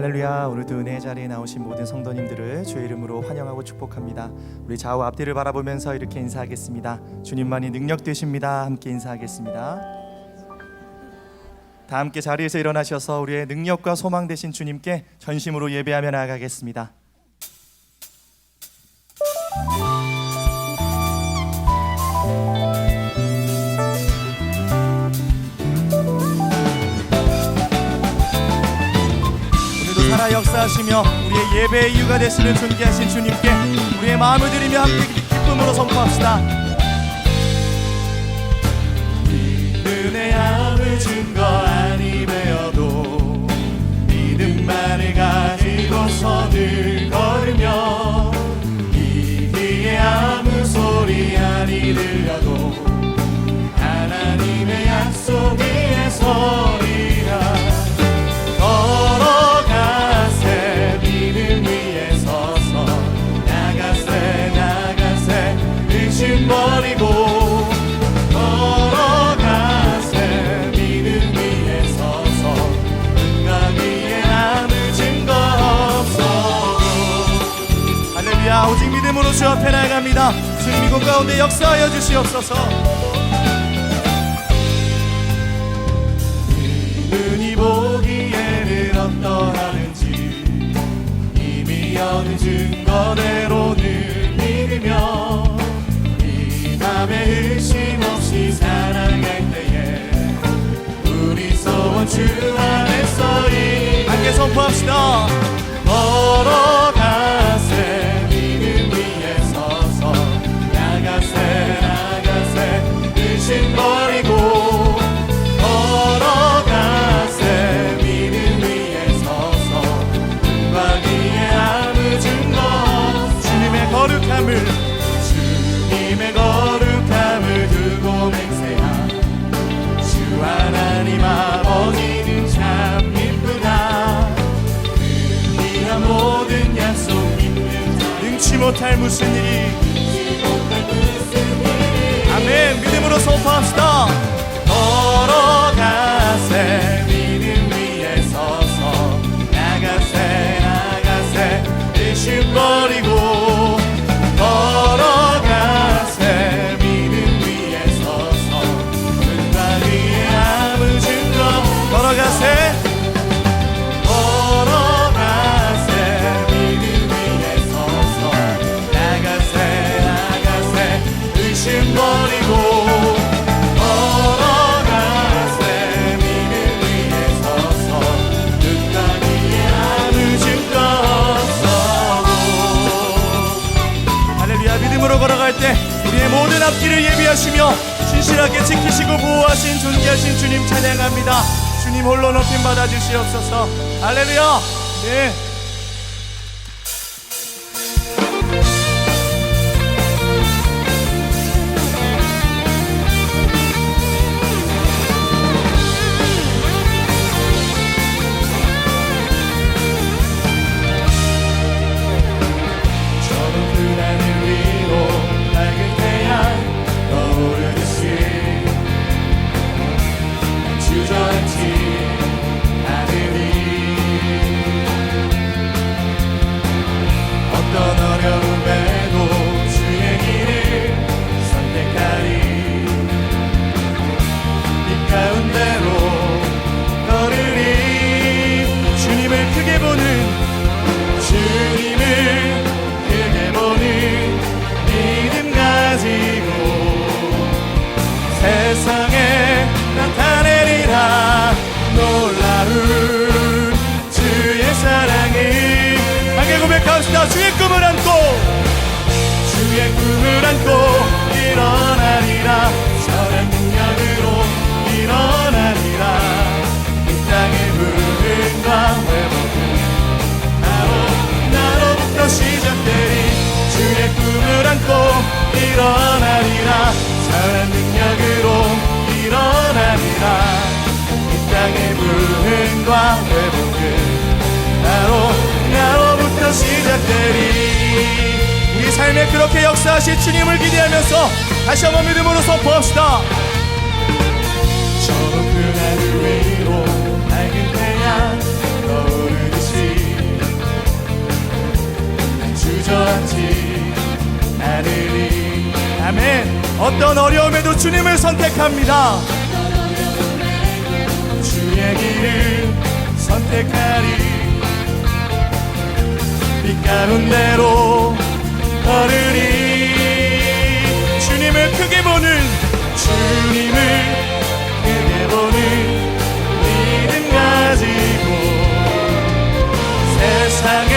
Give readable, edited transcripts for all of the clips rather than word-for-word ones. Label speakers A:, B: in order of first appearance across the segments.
A: 할렐루야. 오늘도 은혜의 자리에 나오신 모든 성도님들을 주의 이름으로 환영하고 축복합니다. 우리 좌우 앞뒤를 바라보면서 이렇게 인사하겠습니다. 주님만이 능력 되십니다. 함께 인사하겠습니다. 다 함께 자리에서 일어나셔서 우리의 능력과 소망 되신 주님께 전심으로 예배하며 나아가겠습니다. 살아 역사하시며 우리의 예배의 이유가 되시는 존귀하신 주님께 우리의 마음을 드리며 함께 기쁨으로 선포합시다. 은혜 아무 증거 아니 되어도 믿음만을 가지고 선을 걸으며 이 귀에 아무 소리 아니 들려도 하나님의 약속 위에 서리라. 버리고 걸어가세. 믿음 위에 서서 은과 위에 아무 증거 없어도. 할렐루야. 오직 믿음으로 주 앞에 나아갑니다. 주님 이곳 가운데 역사하여 주시옵소서. 눈이 보기에는 어떠하는지 이미 얻은 증거대로는 믿으며 밤에 의심 없이 살아갈 때에 우리 소원 주 안에 서이. 함께 선포합시다. 걸어가세. 믿음 위에 서서 나가세 나가세. 의심 버리고 걸어가세. 믿음 위에 서서 은과 위에 아무 증거. 주님의 거룩함을 두고 맹세한 주 하나님 아버지는 참 이쁘다. 그리한 모든 약속 믿는 자 능치 못할 무슨 일이. 아멘. 믿음으로 선포합시다. 걸어가세. 믿음 위에 서서 나가세 나가세. 의심 버리고 걸어가세. 믿음 위에 서서 은과 위에 아무 증거. 걸어가세 걸어가세. 믿음 위에 서서 나가세 나가세. 의심 버리고 걸어가세. 믿음 위에 서서 은과 위에 아무 증거 없어도. 할렐루야. 믿음으로 걸어갈 때 우리의 모든 앞길을 예비하시며 신실하게 지키시고 보호하신 존귀하신 주님 찬양합니다. 주님 홀로 높임 받아 주시옵소서. 할렐루야. 네. 세상에 나타내리라 놀라운 주의 사랑을. 함께 고백합시다. 주의 꿈을 안고 주의 꿈을 안고 일어나리라. 선한 능력으로 일어나리라. 이 땅의 부흥과 회복은 나로부터 시작되리. 주의 꿈을 안고 일어나리라. 선한 능력으로 일어나리라. 이 땅의 부흥과 회복은 나로부터 시작되리. 우리 삶에 그렇게 역사하실 주님을 기대하면서 다시 한번 믿음으로 선포합시다. 저 높은 하늘 위로 밝은 태양 떠오르듯이 고백합니다. 주의 길을 선택하리. 빛 가운데로 걸으리. 주님을 크게 보는, 주님을 크게 보는 믿음 가지고 세상에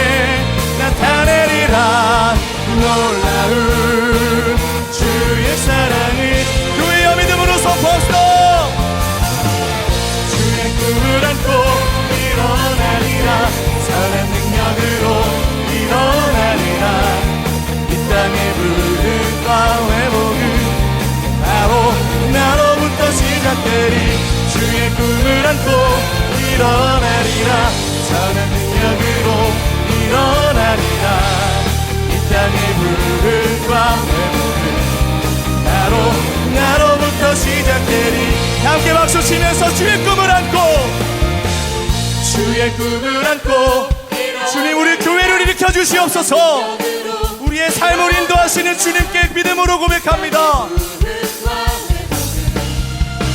A: 나타내리라. 놀라운 주의 사랑을 교회여 믿음으로 선포합시다. 주의 꿈을 안고 일어나리라. 선한 능력으로 일어나리라. 이 땅의 부흥과 회복은 바로 나로부터 시작되리. 주의 꿈을 안고 일어나리라. 선한 능력으로 일어나리라. 이 땅의 부흥과 회복은 바로 나로부터 시작되리. 함께 박수 치면서 주의 꿈을 안고, 주의 꿈을 안고 주님 우리 교회를 일으켜 주시옵소서. 우리의 삶을 인도하시는 주님께 믿음으로 고백합니다.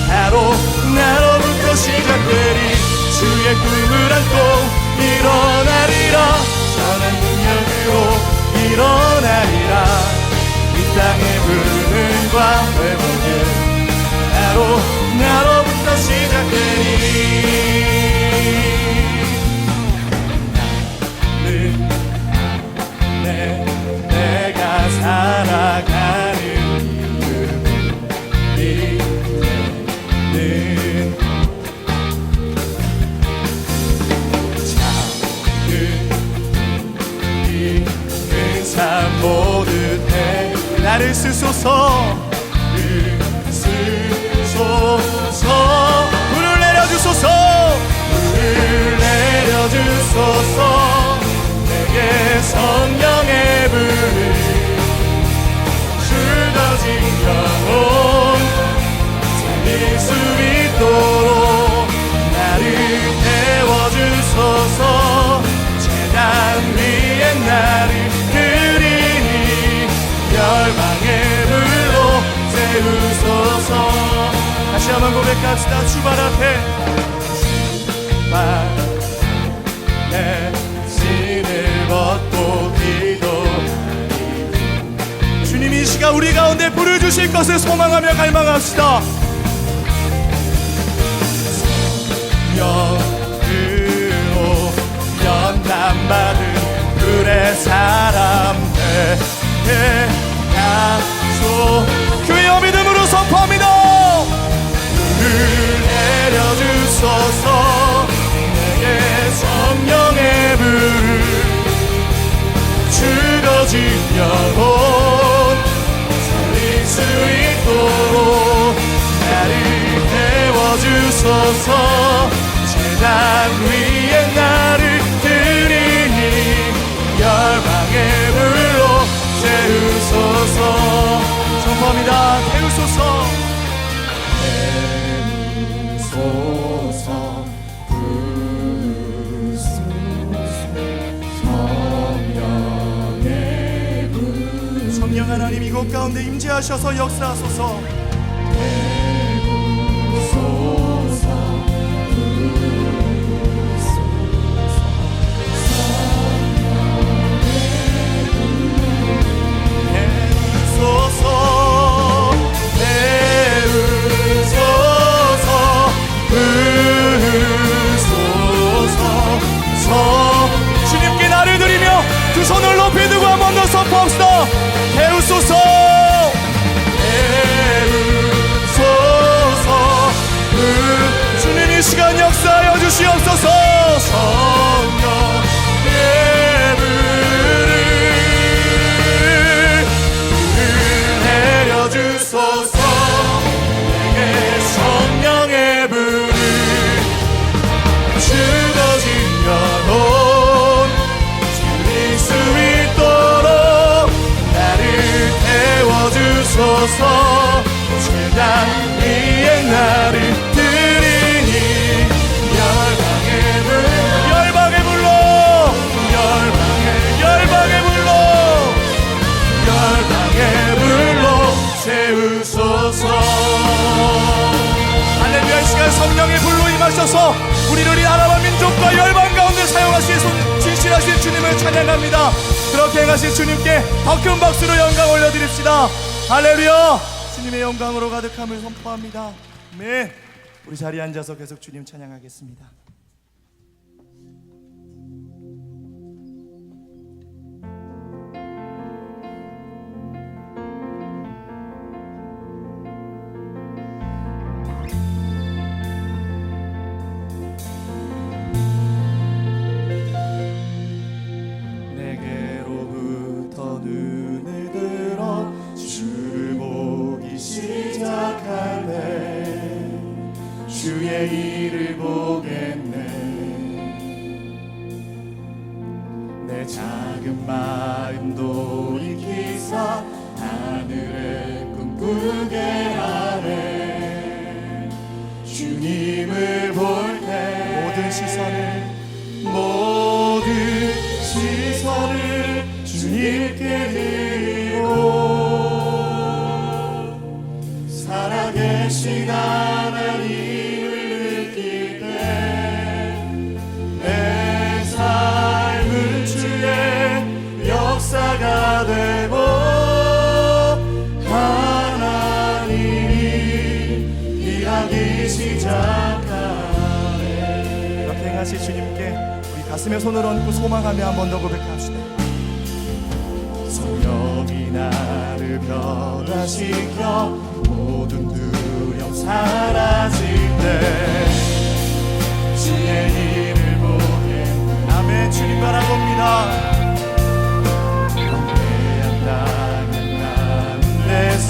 A: 바로 나로부터 시작되리. 주의 꿈을 안고 일어나리라. 선한 능력으로 일어나리라. 이 땅의 부흥과 회복은 바로 나로부터 시작되리. 나는 내가 살아가는 이유는 삶 모두 해 나를 쓰소서. 쓰소서. 불을 내려주소서. 불을 내려주소서. 내게 성령의 불을 주어진 영혼 살릴 수 있도록 나를 태워주소서. 재단 위에 나를 드리니 열방의 불로 세우소서. 다시 한번 고백합시다. 주발 앞에 내 신을 벗고 기도하니. 주님 이 시간 우리 가운데 불을 주실 것을 소망하며 갈망합시다. 성령으로 연단받은 불의 사람 되게 하소. 교회여 믿음으로 선포합니다. 불을 내려주소서. 내게 성령의 불을 주어진 영혼 살릴 수 있도록 나를 태워주소서. 재단 위에 나를 드리니 열방의 불로 세우소서. 선포합니다. 태우소서. 태우소서. 성령의 불. 성령 하나님 이곳 가운데 임재하셔서 역사하소서. 태우소서. 주님께 나를 드리며 두 손을 높이 들고 한 번 더 선포합시다. 태우소서. 태우소서. 주님 이 시간 역사하여 주시옵소서. 성령의 불을 내려주소서. 내게 성령의 불을 주어진 영혼 살릴 수 있도록 나를 태워주소서. 재단 위에 나를 드리니 열방의 불로 열방의 불로 세우소서. 사용하셔서 우리를 이 나라와 민족과 열방 가운데 사용하신 진실하신 주님을 찬양합니다. 그렇게 행하신 주님께 더 큰 박수로 영광 올려드립시다. 할렐루야. 주님의 영광으로 가득함을 선포합니다. 아멘. 우리 자리에 앉아서 계속 주님 찬양하겠습니다. 내게로부터 눈을 들어 주를 보기 시작하네. 주의 일을 보겠네. 내 작은 마음 돌이키사 하늘을 꿈꾸게 하네. 주님을 볼 때 모든 시선을 주님께 드리고 살아계신 하나님을 느낄 때 내 삶은 주의 역사가 되고 하나님이 일하기 시작하네. 이렇게 행하실 주님께 우리 가슴에 손을 얹고 소망하며 한 번 더 고백합시다. 성령이 나를 변화시켜 모든 두려움 사라질 때 주의 일을 보겠네. 아멘. 주님 바라봅니다. 방대한 땅 가운데서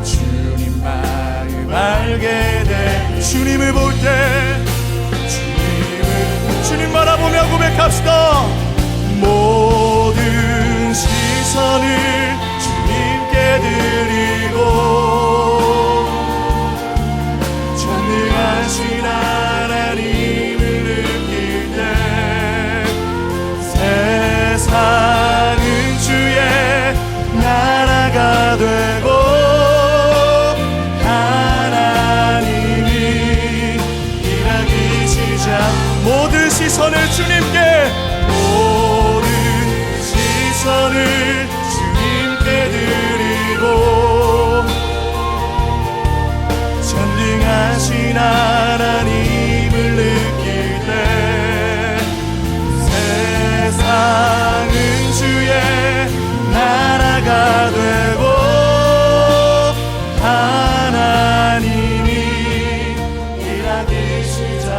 A: 주님 마음 알게 돼. 주님을 볼 때 주님 바라보며 고백합시다. 모든 시선을 주님께 드리고 전능하신 하나님을 느낄 때 세상은 주의 나라가 되고 하나님이 일하기 시작. 모든 시선을 주님께 드리고 전능하신 하나님을 느낄 때 세상은 주의 나라가 되고 하나님이 일하기 시작하네.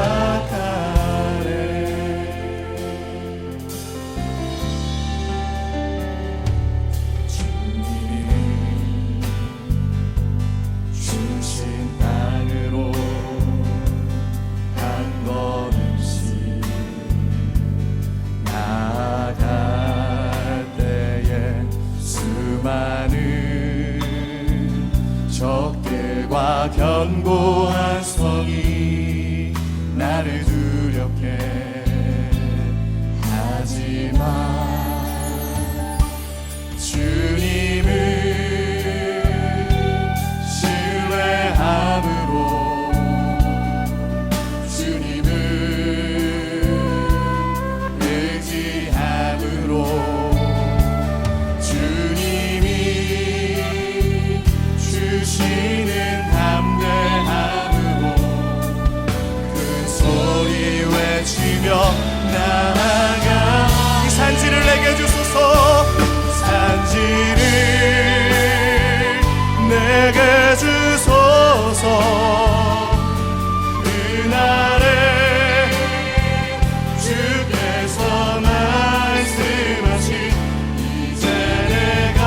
A: 적들과 견고한 성이 나를 두렵게 하지만 주님을 신뢰함으로 주님을 의지함으로 주시는 담대함으로 큰 소리 외치며 나아가. 이 산지를 내게 주소서. 산지를 내게 주소서. 그날에 주께서 말씀하신 이제 내가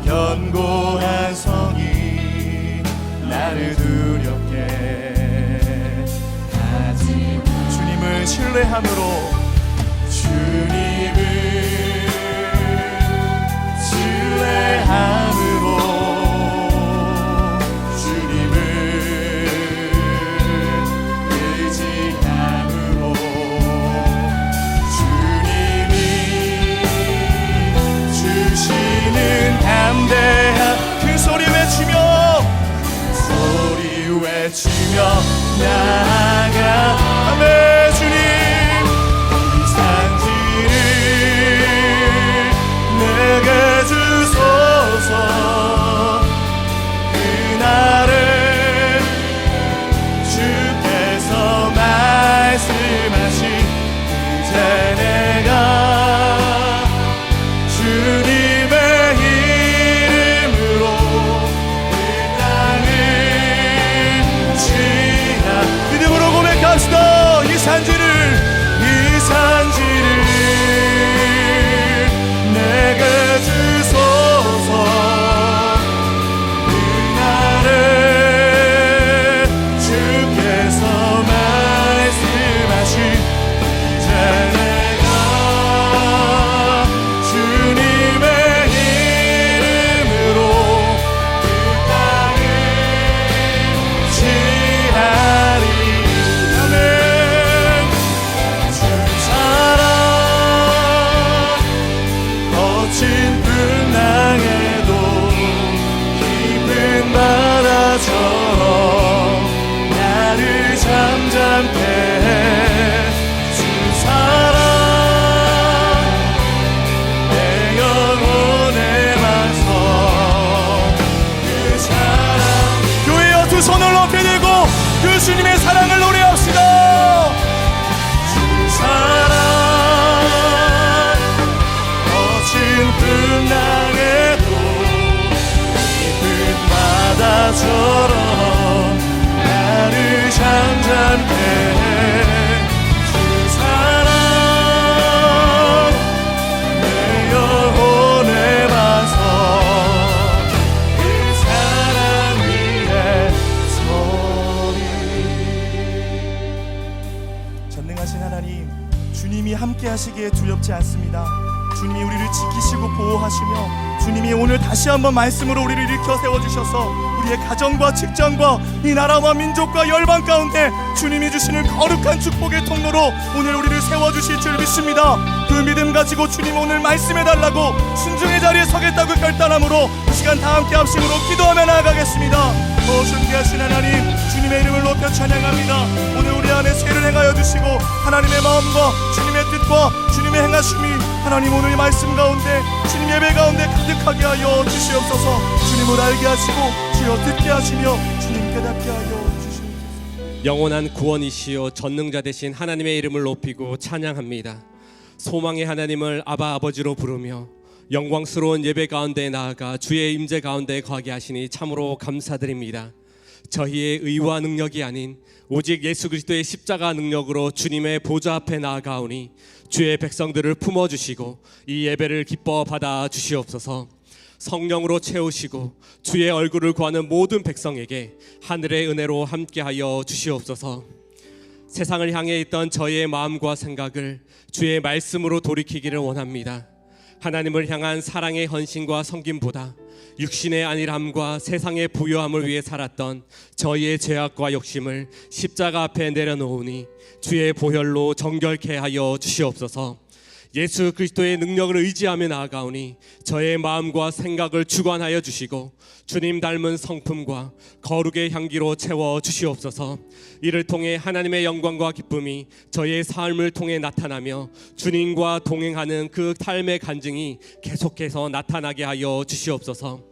A: 견고한 주님을 신뢰함으로 주님을 신뢰함으로 주님을 의지함으로 주님이 주시는 담대한 큰 소리 외치며 나아가 아멘. 주님 이 산지를 내게 주소서. 그날에 주께서 말씀하신 이제 내가 주님의 이름으로 이 땅을 믿음으로 고백합시다. 이 산지를 내게 주소서. 그날에 주께서 말씀하신 이제 내가 주님의 이름으로 그 땅을 취하리. 거친 풍랑에도 깊은 바다처럼 나를 잠잠케 해. 주 사랑 내 영혼에 와서 그 사랑. 교회여 두 손을 높이 들고 그 주님의 사랑을 노래합시다. 주 사랑 풍랑에도 깊은 바다처럼 나를 잠잠케 해. 주 사랑 내 영혼에 와서 그 사랑 위에 서리. 전능하신 하나님, 주님이 함께 하시기에 두렵지 않습니다. 주님이 우리를 지키시고 보호하시며 주님이 오늘 다시 한번 말씀으로 우리를 일으켜 세워주셔서 우리의 가정과 직장과 이 나라와 민족과 열방 가운데 주님이 주시는 거룩한 축복의 통로로 오늘 우리를 세워주실 줄 믿습니다. 그 믿음 가지고 주님 오늘 말씀해달라고 순종의 자리에 서겠다고 결단함으로 이 시간 다 함께 합심으로 기도하며 나아가겠습니다. 존귀하신 하나님, 주님의 이름을 높여 찬양합니다. 오늘 우리 안에 세를 행하여 주시고 하나님의 마음과 주님의 뜻과 주님의 행하심이 하나님 오늘 말씀 가운데 주님 예배 가운데 가득하게 하여 주시옵소서. 주님을 알게 하시고 주여 듣게 하시며 주님 깨닫게 하여 주시옵소서.
B: 영원한 구원이시여 전능자 되신 하나님의 이름을 높이고 찬양합니다. 소망의 하나님을 아바 아버지로 부르며 영광스러운 예배 가운데 나아가 주의 임재 가운데 거하게 하시니 참으로 감사드립니다. 저희의 의와 능력이 아닌 오직 예수 그리스도의 십자가 능력으로 주님의 보좌 앞에 나아가오니 주의 백성들을 품어주시고 이 예배를 기뻐 받아 주시옵소서. 성령으로 채우시고 주의 얼굴을 구하는 모든 백성에게 하늘의 은혜로 함께하여 주시옵소서. 세상을 향해 있던 저희의 마음과 생각을 주의 말씀으로 돌이키기를 원합니다. 하나님을 향한 사랑의 헌신과 섬김보다 육신의 안일함과 세상의 부요함을 위해 살았던 저희의 죄악과 욕심을 십자가 앞에 내려놓으니 주의 보혈로 정결케 하여 주시옵소서. 예수 그리스도의 능력을 의지하며 나아가오니 저의 마음과 생각을 주관하여 주시고 주님 닮은 성품과 거룩의 향기로 채워 주시옵소서. 이를 통해 하나님의 영광과 기쁨이 저의 삶을 통해 나타나며 주님과 동행하는 그 삶의 간증이 계속해서 나타나게 하여 주시옵소서.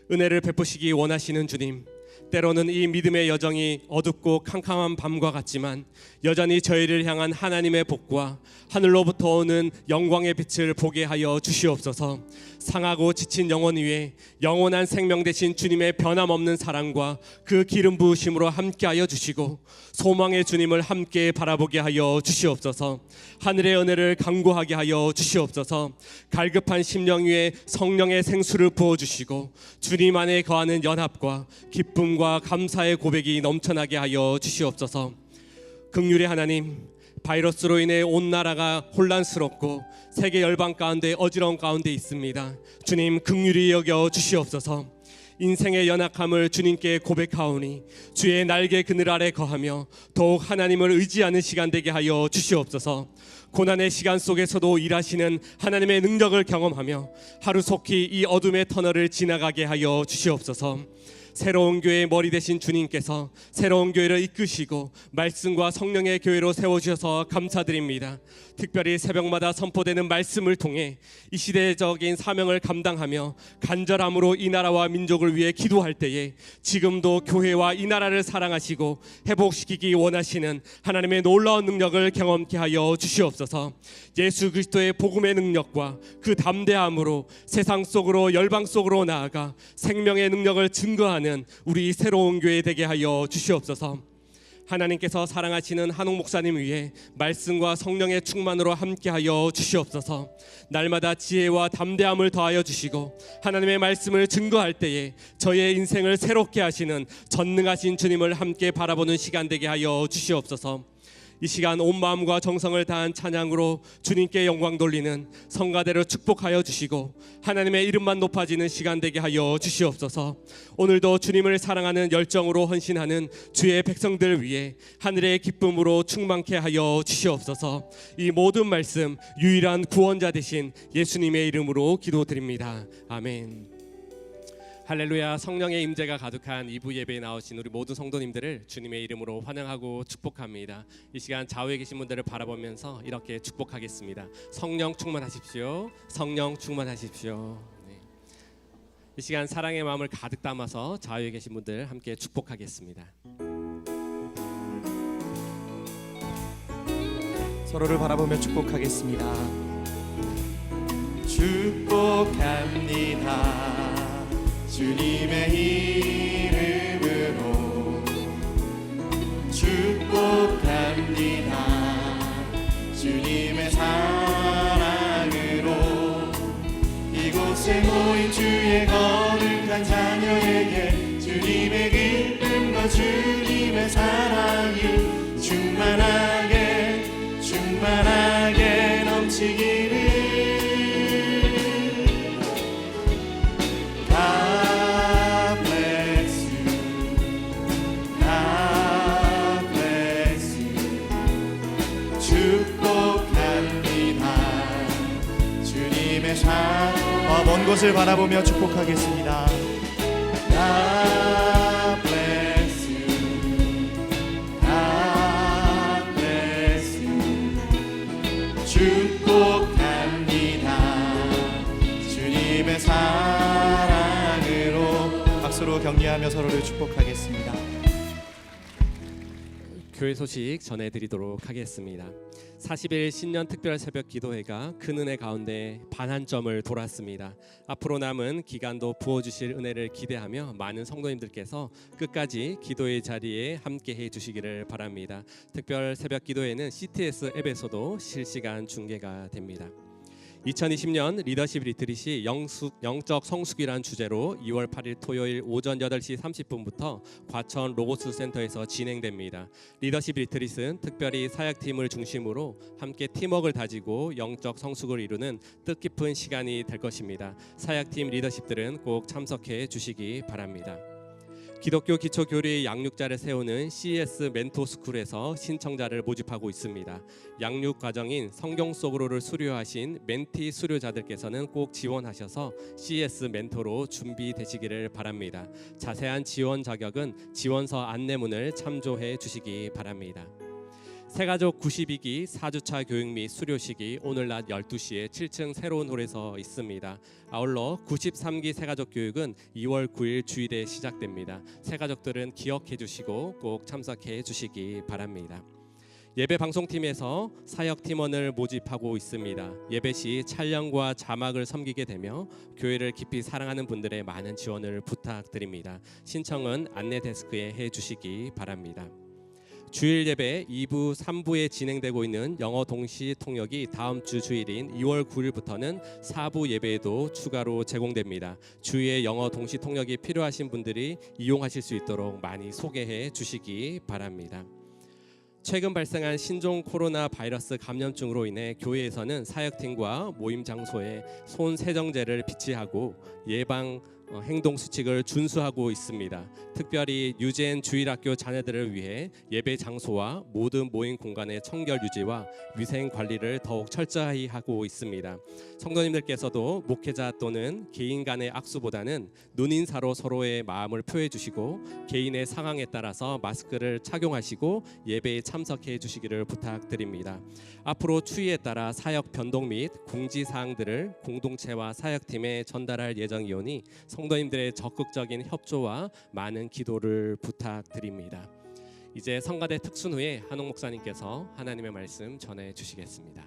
B: 은혜를 베푸시기 원하시는 주님, 때로는 이 믿음의 여정이 어둡고 캄캄한 밤과 같지만 여전히 저희를 향한 하나님의 복과 하늘로부터 오는 영광의 빛을 보게 하여 주시옵소서. 상하고 지친 영혼 위에 영원한 생명 되신 주님의 변함없는 사랑과 그 기름 부으심으로 함께하여 주시고 소망의 주님을 함께 바라보게 하여 주시옵소서. 하늘의 은혜를 강구하게 하여 주시옵소서. 갈급한 심령 위에 성령의 생수를 부어주시고 주님 안에 거하는 연합과 기쁨과 감사의 고백이 넘쳐나게 하여 주시옵소서. 긍휼의 하나님, 바이러스로 인해 온 나라가 혼란스럽고 세계 열방 가운데 어지러운 가운데 있습니다. 주님 긍휼히 여겨 주시옵소서. 인생의 연약함을 주님께 고백하오니 주의 날개 그늘 아래 거하며 더욱 하나님을 의지하는 시간 되게 하여 주시옵소서. 고난의 시간 속에서도 일하시는 하나님의 능력을 경험하며 하루속히 이 어둠의 터널을 지나가게 하여 주시옵소서. 새로운 교회의 머리 되신 주님께서 새로운 교회를 이끄시고 말씀과 성령의 교회로 세워주셔서 감사드립니다. 특별히 새벽마다 선포되는 말씀을 통해 이 시대적인 사명을 감당하며 간절함으로 이 나라와 민족을 위해 기도할 때에 지금도 교회와 이 나라를 사랑하시고 회복시키기 원하시는 하나님의 놀라운 능력을 경험케 하여 주시옵소서. 예수 그리스도의 복음의 능력과 그 담대함으로 세상 속으로 열방 속으로 나아가 생명의 능력을 증거하는 우리 새로운 교회 되게 하여 주시옵소서. 하나님께서 사랑하시는 한옥 목사님 위해 말씀과 성령의 충만으로 함께하여 주시옵소서. 날마다 지혜와 담대함을 더하여 주시고 하나님의 말씀을 증거할 때에 저의 인생을 새롭게 하시는 전능하신 주님을 함께 바라보는 시간 되게 하여 주시옵소서. 이 시간 온 마음과 정성을 다한 찬양으로 주님께 영광 돌리는 성가대로 축복하여 주시고 하나님의 이름만 높아지는 시간 되게 하여 주시옵소서. 오늘도 주님을 사랑하는 열정으로 헌신하는 주의 백성들 위해 하늘의 기쁨으로 충만케 하여 주시옵소서. 이 모든 말씀 유일한 구원자 되신 예수님의 이름으로 기도드립니다. 아멘. 할렐루야. 성령의 임재가 가득한 2부 예배에 나오신 우리 모든 성도님들을 주님의 이름으로 환영하고 축복합니다. 이 시간 좌우에 계신 분들을 바라보면서 이렇게 축복하겠습니다. 성령 충만하십시오. 성령 충만하십시오. 네. 이 시간 사랑의 마음을 가득 담아서 좌우에 계신 분들 함께 축복하겠습니다.
A: 서로를 바라보며 축복하겠습니다. 축복합니다. 주님의 이름으로 축복합니다. 주님의 사랑으로 이곳에 모인 주의 거룩한 자녀에게 주님의 기쁨과 주님의 사랑이 충만하게 넘치기를. 먼 곳을 바라보며 축복하겠습니다. God bless you. God bless you. 축복합니다. 주님의 사랑으로 박수로 격려하며 서로를 축복하겠습니다.
B: 교회 소식 전해드리도록 하겠습니다. 40일 신년 특별 새벽 기도회가 큰 은혜 가운데 반환점을 돌았습니다. 앞으로 남은 기간도 부어주실 은혜를 기대하며 많은 성도님들께서 끝까지 기도의 자리에 함께해 주시기를 바랍니다. 특별 새벽 기도회는 CTS 앱에서도 실시간 중계가 됩니다. 2020년 리더십 리트릿이 영적 성숙이란 주제로 2월 8일 토요일 오전 8시 30분부터 과천 로고스 센터에서 진행됩니다. 리더십 리트릿은 특별히 사역팀을 중심으로 함께 팀워크를 다지고 영적 성숙을 이루는 뜻깊은 시간이 될 것입니다. 사역팀 리더십들은 꼭 참석해 주시기 바랍니다. 기독교 기초교리의 양육자를 세우는 CES 멘토스쿨에서 신청자를 모집하고 있습니다. 양육 과정인 성경 속으로를 수료하신 멘티 수료자들께서는 꼭 지원하셔서 CES 멘토로 준비되시기를 바랍니다. 자세한 지원 자격은 지원서 안내문을 참조해 주시기 바랍니다. 새가족 92기 4주차 교육 및 수료식이 오늘 낮 12시에 7층 새로운 홀에서 있습니다. 아울러 93기 새가족 교육은 2월 9일 주일에 시작됩니다. 새가족들은 기억해 주시고 꼭 참석해 주시기 바랍니다. 예배 방송팀에서 사역 팀원을 모집하고 있습니다. 예배 시 촬영과 자막을 섬기게 되며 교회를 깊이 사랑하는 분들의 많은 지원을 부탁드립니다. 신청은 안내 데스크에 해 주시기 바랍니다. 주일 예배 2부, 3부에 진행되고 있는 영어 동시 통역이 다음 주 주일인 2월 9일부터는 4부 예배에도 추가로 제공됩니다. 주위에 영어 동시 통역이 필요하신 분들이 이용하실 수 있도록 많이 소개해 주시기 바랍니다. 최근 발생한 신종 코로나 바이러스 감염증으로 인해 교회에서는 사역팀과 모임 장소에 손 세정제를 비치하고 예방 행동 수칙을 준수하고 있습니다. 특별히 유재인 주일학교 자녀들을 위해 예배 장소와 모든 모임 공간의 청결 유지와 위생 관리를 더욱 철저히 하고 있습니다. 성도님들께서도 목회자 또는 개인 간의 악수보다는 눈인사로 서로의 마음을 표해 주시고 개인의 상황에 따라서 마스크를 착용하시고 예배에 참석해 주시기를 부탁드립니다. 앞으로 추이에 따라 사역 변동 및 공지 사항들을 공동체와 사역팀에 전달할 예정이오니 성도님들의 적극적인 협조와 많은 기도를 부탁드립니다. 이제 성가대 특순 후에 한옥 목사님께서 하나님의 말씀 전해 주시겠습니다.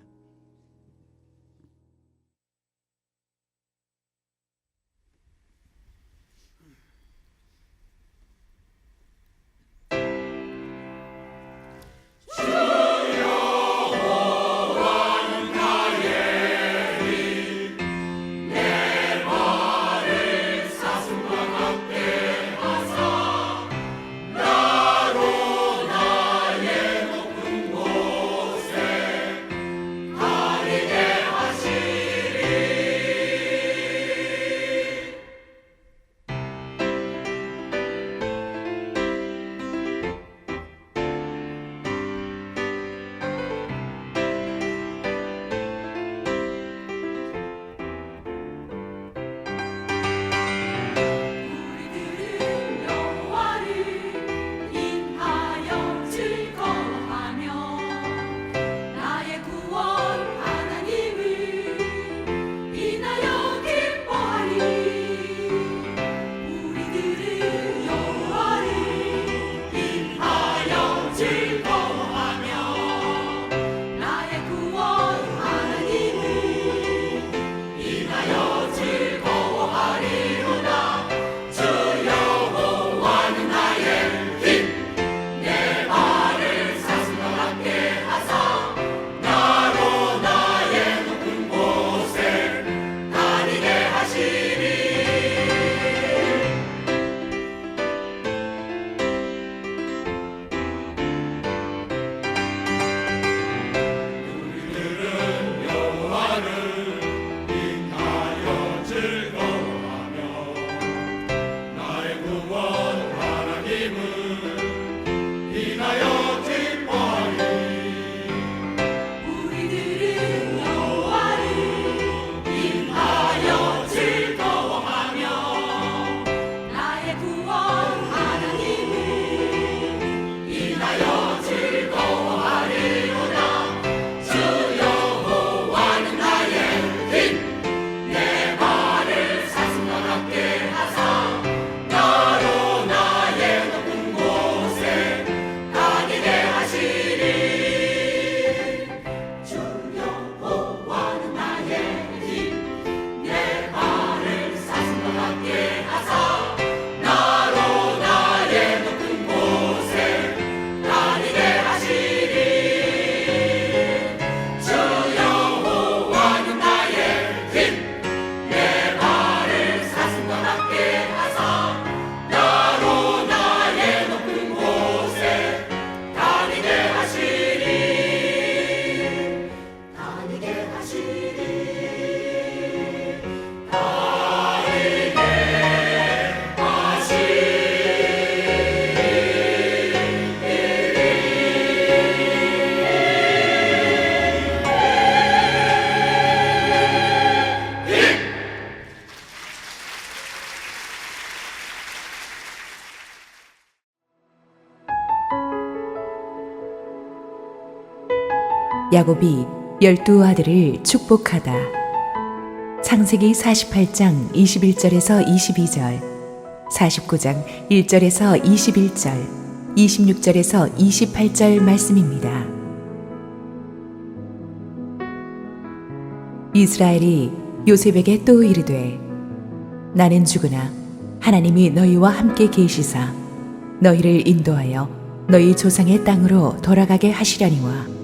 C: 야곱이 12 아들을 축복하다. 창세기 48장 21절에서 22절, 49장 1절에서 21절, 26절에서 28절 말씀입니다. 이스라엘이 요셉에게 또 이르되, 나는 죽으나 하나님이 너희와 함께 계시사 너희를 인도하여 너희 조상의 땅으로 돌아가게 하시려니와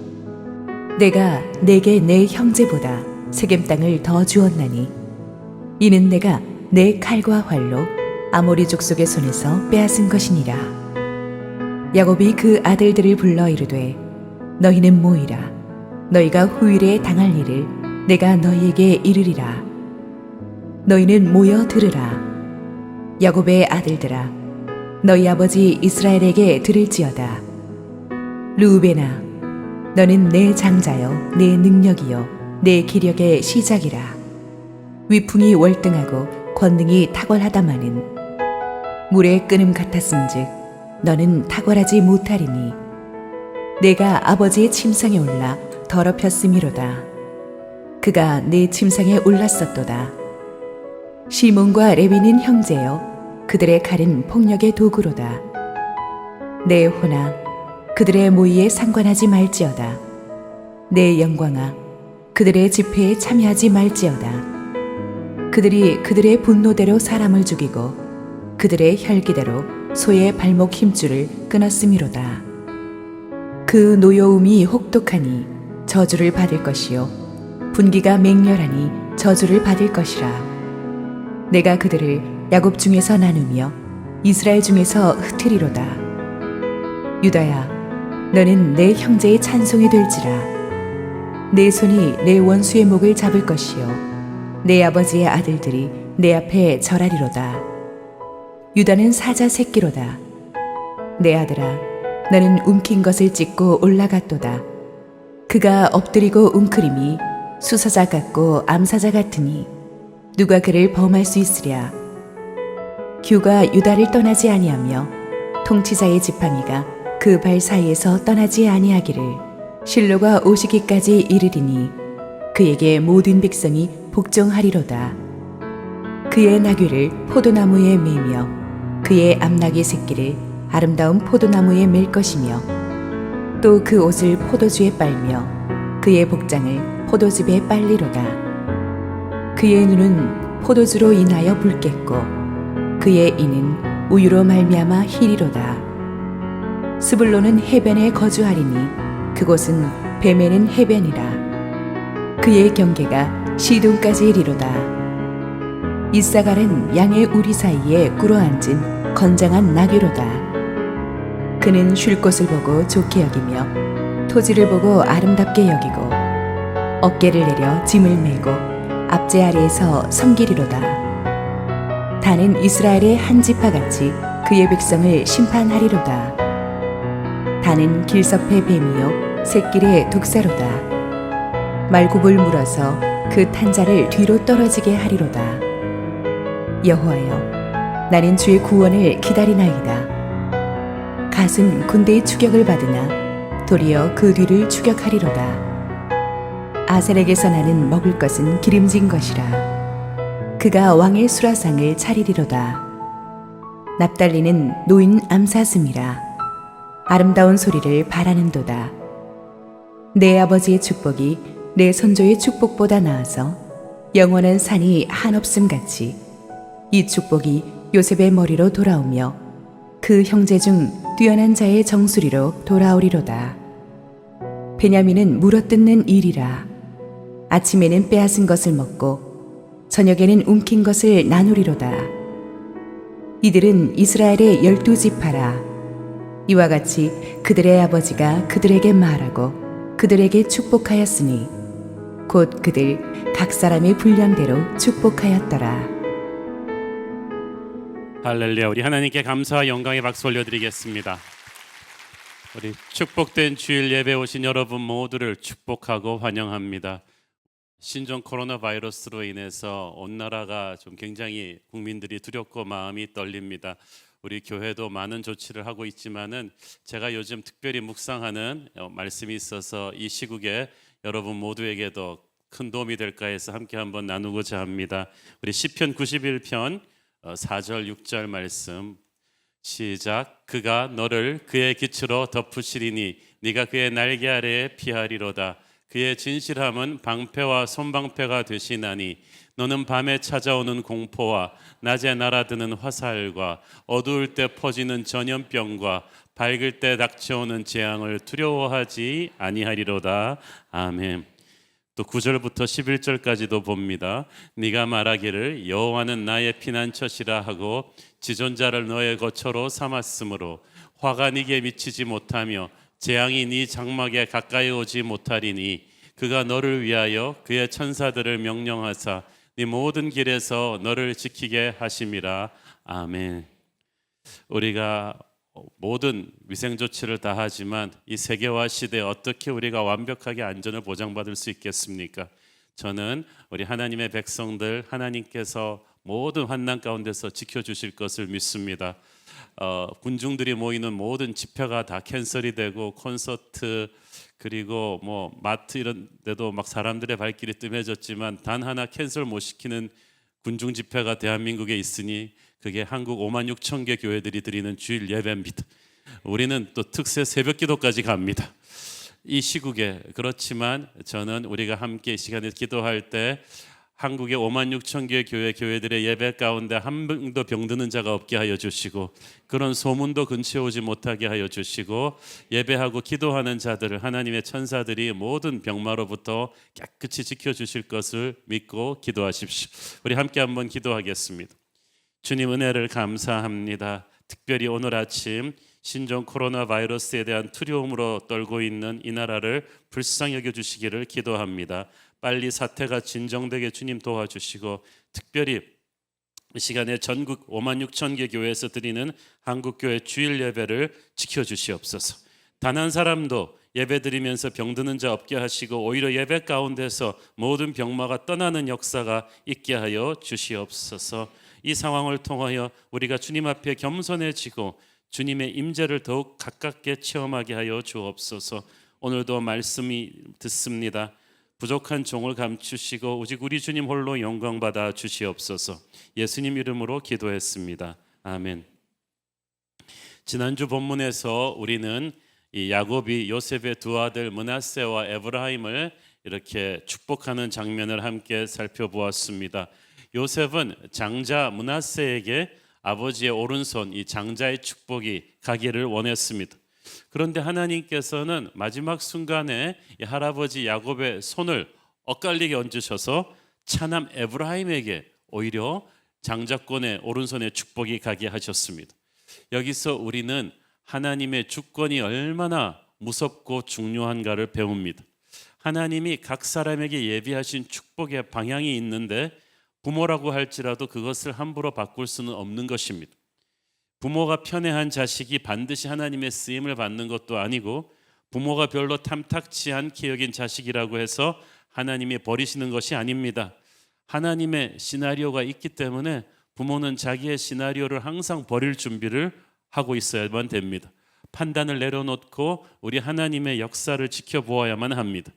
C: 내가 내게 내 형제보다 세겜 땅을 더 주었나니 이는 내가 내 칼과 활로 아모리 족속의 손에서 빼앗은 것이니라. 야곱이 그 아들들을 불러 이르되, 너희는 모이라. 너희가 후일에 당할 일을 내가 너희에게 이르리라. 너희는 모여 들으라. 야곱의 아들들아, 너희 아버지 이스라엘에게 들을지어다. 르우벤아, 너는 내 장자요, 내 능력이요, 내 기력의 시작이라. 위풍이 월등하고 권능이 탁월하다마는 물의 끓음 같았음즉 너는 탁월하지 못하리니 내가 아버지의 침상에 올라 더럽혔음이로다. 그가 내 침상에 올랐었도다. 시몬과 레위는 형제여, 그들의 칼은 폭력의 도구로다. 내 호나 그들의 모의에 상관하지 말지어다. 내 영광아, 그들의 집회에 참여하지 말지어다. 그들이 그들의 분노대로 사람을 죽이고 그들의 혈기대로 소의 발목 힘줄을 끊었음이로다. 그 노여움이 혹독하니 저주를 받을 것이요 분기가 맹렬하니 저주를 받을 것이라. 내가 그들을 야곱 중에서 나누며 이스라엘 중에서 흩으리로다. 유다야, 너는 내 형제의 찬송이 될지라. 내 손이 내 원수의 목을 잡을 것이요 내 아버지의 아들들이 내 앞에 절하리로다. 유다는 사자 새끼로다. 내 아들아, 너는 움킨 것을 찢고 올라갔도다. 그가 엎드리고 웅크림이 수사자 같고 암사자 같으니 누가 그를 범할 수 있으랴. 규가 유다를 떠나지 아니하며 통치자의 지팡이가 그 발 사이에서 떠나지 아니하기를 실로가 오시기까지 이르리니 그에게 모든 백성이 복종하리로다. 그의 나귀를 포도나무에 매며 그의 암나귀 새끼를 아름다운 포도나무에 맬 것이며 또 그 옷을 포도주에 빨며 그의 복장을 포도즙에 빨리로다. 그의 눈은 포도주로 인하여 붉겠고 그의 이는 우유로 말미암아 희리로다. 스불론은 해변에 거주하리니 그곳은 뱀에는 해변이라. 그의 경계가 시돈까지 이리로다. 이사갈은 양의 우리 사이에 꿇어앉은 건장한 나귀로다. 그는 쉴 곳을 보고 좋게 여기며 토지를 보고 아름답게 여기고 어깨를 내려 짐을 메고 앞제 아래에서 섬기리로다. 다는 이스라엘의 한 지파같이 그의 백성을 심판하리로다. 다는 길섭의 뱀이요 새길의 독사로다. 말굽을 물어서 그 탄자를 뒤로 떨어지게 하리로다. 여호와여, 나는 주의 구원을 기다리나이다. 갓은 군대의 추격을 받으나 도리어 그 뒤를 추격하리로다. 아셀에게서 나는 먹을 것은 기름진 것이라. 그가 왕의 수라상을 차리리로다. 납달리는 노인 암사슴이라. 아름다운 소리를 바라는도다. 내 아버지의 축복이 내 선조의 축복보다 나아서 영원한 산이 한없음 같이 이 축복이 요셉의 머리로 돌아오며 그 형제 중 뛰어난 자의 정수리로 돌아오리로다. 베냐민은 물어뜯는 일이라. 아침에는 빼앗은 것을 먹고 저녁에는 움킨 것을 나누리로다. 이들은 이스라엘의 12지파라. 이와 같이 그들의 아버지가 그들에게 말하고 그들에게 축복하였으니 곧 그들 각 사람의 분량대로 축복하였더라.
D: 할렐루야. 우리 하나님께 감사와 영광의 박수 올려드리겠습니다. 우리 축복된 주일 예배 오신 여러분 모두를 축복하고 환영합니다. 신종 코로나 바이러스로 인해서 온 나라가 좀 굉장히 국민들이 두렵고 마음이 떨립니다. 우리 교회도 많은 조치를 하고 있지만은 제가 요즘 특별히 묵상하는 말씀이 있어서 이 시국에 여러분 모두에게도 큰 도움이 될까 해서 함께 한번 나누고자 합니다. 우리 시편 91편 4절 6절 말씀 시작. 그가 너를 그의 기초로 덮으시리니 네가 그의 날개 아래에 피하리로다. 그의 진실함은 방패와 손방패가 되시나니 너는 밤에 찾아오는 공포와 낮에 날아드는 화살과 어두울 때 퍼지는 전염병과 밝을 때 닥쳐오는 재앙을 두려워하지 아니하리로다. 아멘. 또 9절부터 11절까지도 봅니다. 네가 말하기를 여호와는 나의 피난처시라 하고 지존자를 너의 거처로 삼았으므로 화가 네게 미치지 못하며 재앙이 네 장막에 가까이 오지 못하리니 그가 너를 위하여 그의 천사들을 명령하사 네 모든 길에서 너를 지키게 하심이라. 아멘. 우리가 모든 위생 조치를 다 하지만 이 세계화 시대에 어떻게 우리가 완벽하게 안전을 보장받을 수 있겠습니까? 저는 우리 하나님의 백성들 하나님께서 모든 환난 가운데서 지켜주실 것을 믿습니다. 군중들이 모이는 모든 집회가 다 캔슬이 되고 콘서트 그리고 뭐 마트 이런 데도 막 사람들의 발길이 뜸해졌지만 단 하나 캔슬 못 시키는 군중 집회가 대한민국에 있으니 그게 한국 5만 6천 개 교회들이 드리는 주일 예배입니다. 우리는 또 특세 새벽 기도까지 갑니다. 이 시국에 그렇지만 저는 우리가 함께 이 시간에 기도할 때 한국의 5만 6천 개의 교회들의 예배 가운데 한 명도 병드는 자가 없게 하여 주시고 그런 소문도 근처에 오지 못하게 하여 주시고 예배하고 기도하는 자들을 하나님의 천사들이 모든 병마로부터 깨끗이 지켜주실 것을 믿고 기도하십시오. 우리 함께 한번 기도하겠습니다. 주님 은혜를 감사합니다. 특별히 오늘 아침 신종 코로나 바이러스에 대한 두려움으로 떨고 있는 이 나라를 불쌍히 여겨주시기를 기도합니다. 빨리 사태가 진정되게 주님 도와주시고 특별히 이 시간에 전국 5만 6천 개 교회에서 드리는 한국교회 주일 예배를 지켜주시옵소서. 단 한 사람도 예배 드리면서 병드는 자 없게 하시고 오히려 예배 가운데서 모든 병마가 떠나는 역사가 있게 하여 주시옵소서. 이 상황을 통하여 우리가 주님 앞에 겸손해지고 주님의 임재를 더욱 가깝게 체험하게 하여 주옵소서. 오늘도 말씀이 듣습니다. 부족한 종을 감추시고 오직 우리 주님 홀로 영광 받아 주시옵소서. 예수님 이름으로 기도했습니다. 아멘. 지난주 본문에서 우리는 이 야곱이 요셉의 두 아들 므낫세와 에브라임을 이렇게 축복하는 장면을 함께 살펴보았습니다. 요셉은 장자 므낫세에게 아버지의 오른손 이 장자의 축복이 가기를 원했습니다. 그런데 하나님께서는 마지막 순간에 이 할아버지 야곱의 손을 엇갈리게 얹으셔서 차남 에브라임에게 오히려 장자권의 오른손에 축복이 가게 하셨습니다. 여기서 우리는 하나님의 주권이 얼마나 무섭고 중요한가를 배웁니다. 하나님이 각 사람에게 예비하신 축복의 방향이 있는데 부모라고 할지라도 그것을 함부로 바꿀 수는 없는 것입니다. 부모가 편애한 자식이 반드시 하나님의 쓰임을 받는 것도 아니고 부모가 별로 탐탁치 않게 여긴 자식이라고 해서 하나님이 버리시는 것이 아닙니다. 하나님의 시나리오가 있기 때문에 부모는 자기의 시나리오를 항상 버릴 준비를 하고 있어야만 됩니다. 판단을 내려놓고 우리 하나님의 역사를 지켜보아야만 합니다.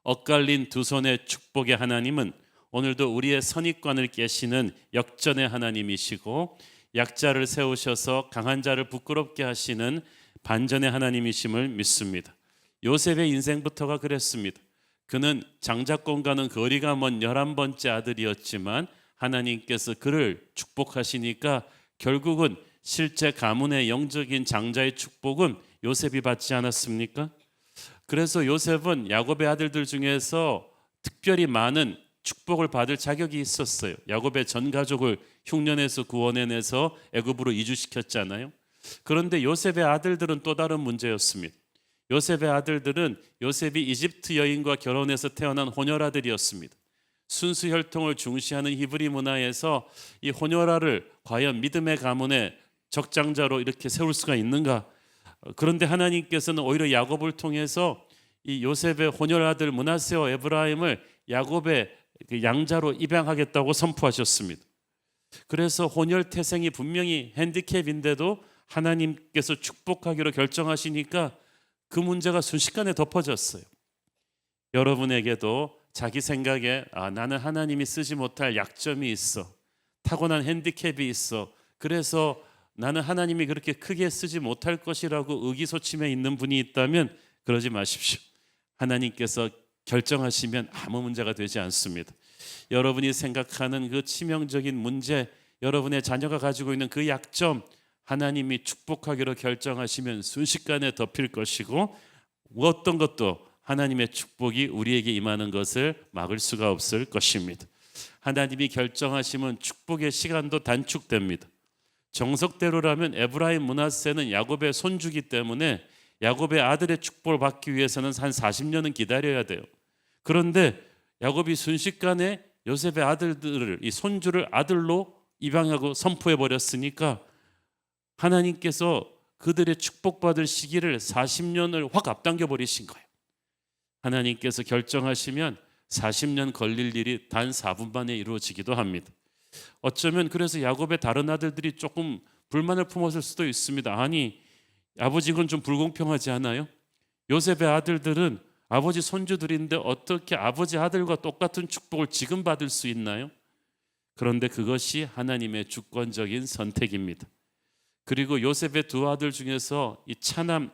D: 엇갈린 두 손의 축복의 하나님은 오늘도 우리의 선입관을 깨시는 역전의 하나님이시고 약자를 세우셔서 강한 자를 부끄럽게 하시는 반전의 하나님이심을 믿습니다. 요셉의 인생부터가 그랬습니다. 그는 장자권과는 거리가 먼 11번째 아들이었지만 하나님께서 그를 축복하시니까 결국은 실제 가문의 영적인 장자의 축복은 요셉이 받지 않았습니까? 그래서 요셉은 야곱의 아들들 중에서 특별히 많은 축복을 받을 자격이 있었어요. 야곱의 전 가족을 흉년에서 구원해내서 애굽으로 이주시켰잖아요. 그런데 요셉의 아들들은 또 다른 문제였습니다. 요셉의 아들들은 요셉이 이집트 여인과 결혼해서 태어난 혼혈아들이었습니다. 순수 혈통을 중시하는 히브리 문화에서 이 혼혈아를 과연 믿음의 가문의 적장자로 이렇게 세울 수가 있는가? 그런데 하나님께서는 오히려 야곱을 통해서 이 요셉의 혼혈아들 므낫세와 에브라임을 야곱의 그 양자로 입양하겠다고 선포하셨습니다. 그래서 혼혈 태생이 분명히 핸디캡인데도 하나님께서 축복하기로 결정하시니까 그 문제가 순식간에 덮어졌어요. 여러분에게도 자기 생각에 나는 하나님이 쓰지 못할 약점이 있어, 타고난 핸디캡이 있어, 그래서 나는 하나님이 그렇게 크게 쓰지 못할 것이라고 의기소침해 있는 분이 있다면 그러지 마십시오. 하나님께서 결정하시면 아무 문제가 되지 않습니다. 여러분이 생각하는 그 치명적인 문제, 여러분의 자녀가 가지고 있는 그 약점, 하나님이 축복하기로 결정하시면 순식간에 덮일 것이고 어떤 것도 하나님의 축복이 우리에게 임하는 것을 막을 수가 없을 것입니다. 하나님이 결정하시면 축복의 시간도 단축됩니다. 정석대로라면 에브라임 므낫세는 야곱의 손주기 때문에 야곱의 아들의 축복을 받기 위해서는 한 40년은 기다려야 돼요. 그런데 야곱이 순식간에 요셉의 아들들을, 이 손주를 아들로 입양하고 선포해 버렸으니까 하나님께서 그들의 축복받을 시기를 40년을 확 앞당겨 버리신 거예요. 하나님께서 결정하시면 40년 걸릴 일이 단 4분 만에 이루어지기도 합니다. 어쩌면 그래서 야곱의 다른 아들들이 조금 불만을 품었을 수도 있습니다. 아니, 아버지 이건 좀 불공평하지 않아요? 요셉의 아들들은 아버지 손주들인데 어떻게 아버지 아들과 똑같은 축복을 지금 받을 수 있나요? 그런데 그것이 하나님의 주권적인 선택입니다. 그리고 요셉의 두 아들 중에서 이 차남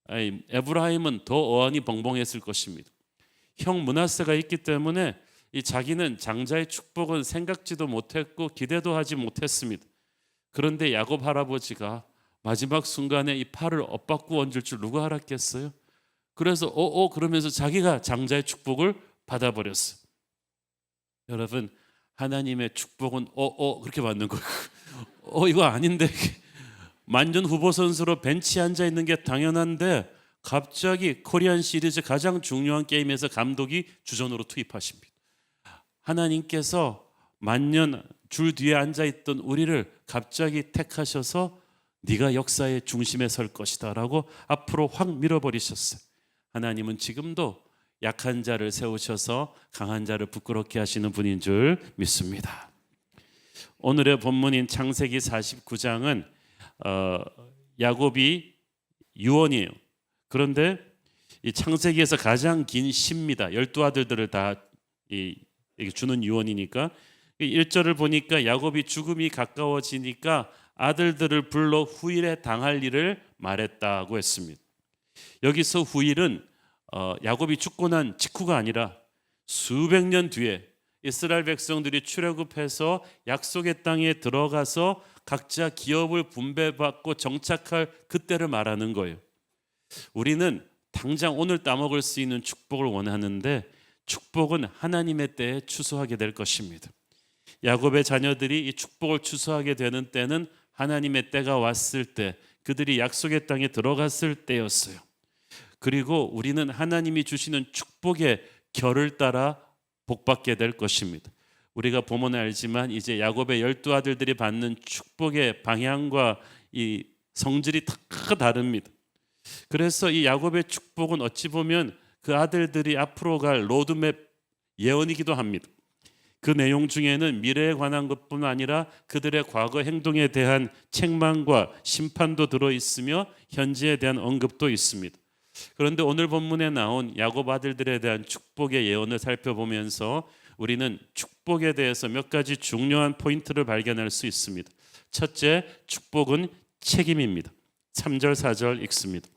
D: 에브라임은 더 어안이 벙벙했을 것입니다. 형 므낫세가 있기 때문에 이 자기는 장자의 축복은 생각지도 못했고 기대도 하지 못했습니다. 그런데 야곱 할아버지가 마지막 순간에 이 팔을 엇바꾸어 얹을 줄 누가 알았겠어요? 그래서 그러면서 자기가 장자의 축복을 받아버렸어요. 여러분, 하나님의 축복은 그렇게 받는 거예요. 이거 아닌데 만년 후보 선수로 벤치에 앉아 있는 게 당연한데 갑자기 코리안 시리즈 가장 중요한 게임에서 감독이 주전으로 투입하십니다. 하나님께서 만년 줄 뒤에 앉아 있던 우리를 갑자기 택하셔서 네가 역사의 중심에 설 것이다 라고 앞으로 확 밀어버리셨어요. 하나님은 지금도 약한 자를 세우셔서 강한 자를 부끄럽게 하시는 분인 줄 믿습니다. 오늘의 본문인 창세기 49장은 야곱이 유언이에요. 그런데 이 창세기에서 가장 긴 시입니다. 12아들들을 다 주는 유언이니까 1절을 보니까 야곱이 죽음이 가까워지니까 아들들을 불러 후일에 당할 일을 말했다고 했습니다. 여기서 후일은 야곱이 죽고 난 직후가 아니라 수백 년 뒤에 이스라엘 백성들이 출애굽해서 약속의 땅에 들어가서 각자 기업을 분배받고 정착할 그때를 말하는 거예요. 우리는 당장 오늘 따먹을 수 있는 축복을 원하는데 축복은 하나님의 때에 추수하게 될 것입니다. 야곱의 자녀들이 이 축복을 추수하게 되는 때는 하나님의 때가 왔을 때, 그들이 약속의 땅에 들어갔을 때였어요. 그리고 우리는 하나님이 주시는 축복의 결을 따라 복받게 될 것입니다. 우리가 보면 알지만 이제 야곱의 12아들들이 받는 축복의 방향과 이 성질이 다 다릅니다. 그래서 이 야곱의 축복은 어찌 보면 그 아들들이 앞으로 갈 로드맵 예언이기도 합니다. 그 내용 중에는 미래에 관한 것뿐 아니라 그들의 과거 행동에 대한 책망과 심판도 들어있으며 현재에 대한 언급도 있습니다. 그런데 오늘 본문에 나온 야곱 아들들에 대한 축복의 예언을 살펴보면서 우리는 축복에 대해서 몇 가지 중요한 포인트를 발견할 수 있습니다. 첫째, 축복은 책임입니다. 3절 4절 읽습니다.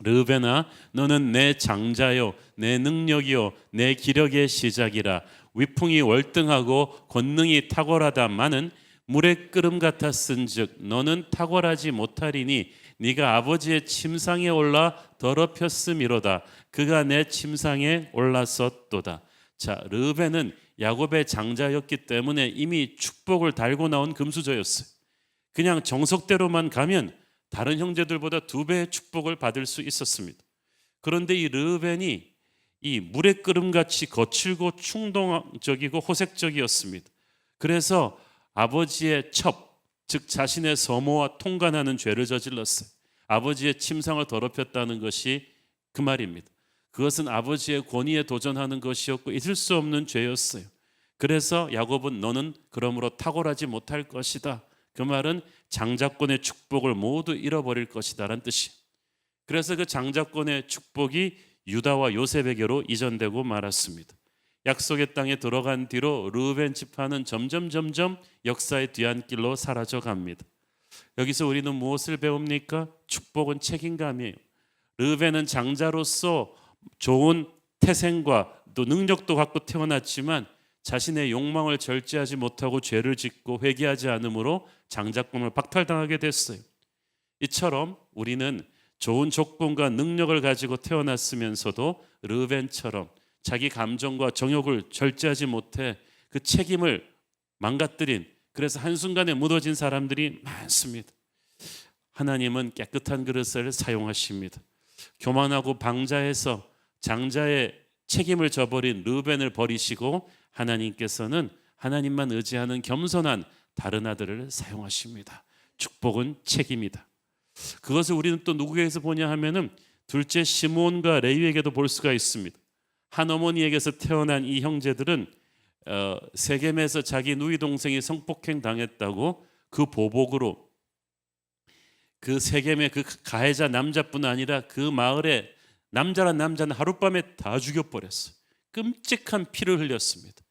D: 르우벤아, 너는 내 장자요 내 능력이요 내 기력의 시작이라. 위풍이 월등하고 권능이 탁월하다마는 물의 끓음 같았은즉 너는 탁월하지 못하리니 네가 아버지의 침상에 올라 더럽혔음이로다. 그가 내 침상에 올랐었도다. 자, 르우벤은 야곱의 장자였기 때문에 이미 축복을 달고 나온 금수저였어요. 그냥 정석대로만 가면 다른 형제들보다 2배의 축복을 받을 수 있었습니다. 그런데 이 르우벤이 이 물의 끓음같이 거칠고 충동적이고 호색적이었습니다. 그래서 아버지의 첩, 즉 자신의 서모와 통관하는 죄를 저질렀어요. 아버지의 침상을 더럽혔다는 것이 그 말입니다. 그것은 아버지의 권위에 도전하는 것이었고 있을 수 없는 죄였어요. 그래서 야곱은 너는 그러므로 탁월하지 못할 것이다. 그 말은 장자권의 축복을 모두 잃어버릴 것이다 라는 뜻이에요. 그래서 그 장자권의 축복이 유다와 요셉에게로 이전되고 말았습니다. 약속의 땅에 들어간 뒤로 르우벤 지파는 점점 역사의 뒤안길로 사라져 갑니다. 여기서 우리는 무엇을 배웁니까? 축복은 책임감이에요. 르우벤은 장자로서 좋은 태생과 또 능력도 갖고 태어났지만 자신의 욕망을 절제하지 못하고 죄를 짓고 회개하지 않으므로 장자권을 박탈당하게 됐어요. 이처럼 우리는 좋은 조건과 능력을 가지고 태어났으면서도 르우벤처럼 자기 감정과 정욕을 절제하지 못해 그 책임을 망가뜨린, 그래서 한순간에 무너진 사람들이 많습니다. 하나님은 깨끗한 그릇을 사용하십니다. 교만하고 방자해서 장자의 책임을 져버린 르벤을 버리시고 하나님께서는 하나님만 의지하는 겸손한 다른 아들을 사용하십니다. 축복은 책임이다. 그것을 우리는 또 누구에게서 보냐 하면은 둘째 시므온과 레위에게도 볼 수가 있습니다. 한 어머니에게서 태어난 이 형제들은 세겜에서 자기 누이 동생이 성폭행 당했다고 그 보복으로 그 세겜의 그 가해자 남자뿐 아니라 그 마을에 남자란 남자는 하룻밤에 다 죽여버렸어요. 끔찍한 피를 흘렸습니다.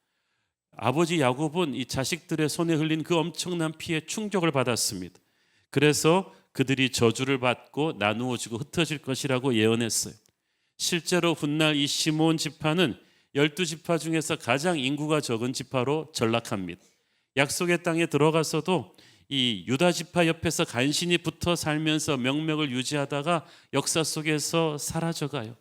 D: 아버지 야곱은 이 자식들의 손에 흘린 그 엄청난 피에 충격을 받았습니다. 그래서 그들이 저주를 받고 나누어지고 흩어질 것이라고 예언했어요. 실제로 훗날 이 시므온 지파는 12지파 중에서 가장 인구가 적은 지파로 전락합니다. 약속의 땅에 들어가서도 이 유다 지파 옆에서 간신히 붙어 살면서 명맥을 유지하다가 역사 속에서 사라져가요.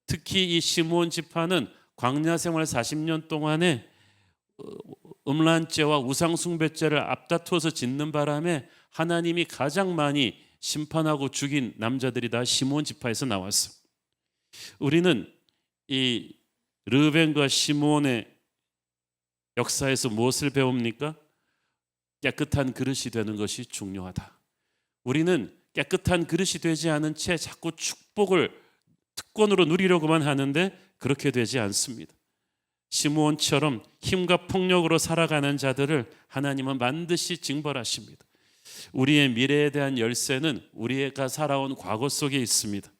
D: 특히 이 시므온 지파는 광야 생활 40년 동안에 음란죄와 우상숭배죄를 앞다투어서 짓는 바람에 하나님이 가장 많이 심판하고 죽인 남자들이 다 시므온 지파에서 나왔어. 우리는 이 르벤과 시므온의 역사에서 무엇을 배웁니까? 깨끗한 그릇이 되는 것이 중요하다. 우리는 깨끗한 그릇이 되지 않은 채 자꾸 축복을 특권으로 누리려고만 하는데 그렇게 되지 않습니다. 시므온처럼 힘과 폭력으로 살아가는 자들을 하나님은 반드시 징벌하십니다. 우리의 미래에 대한 열쇠는 우리가 살아온 과거 속에 있습니다.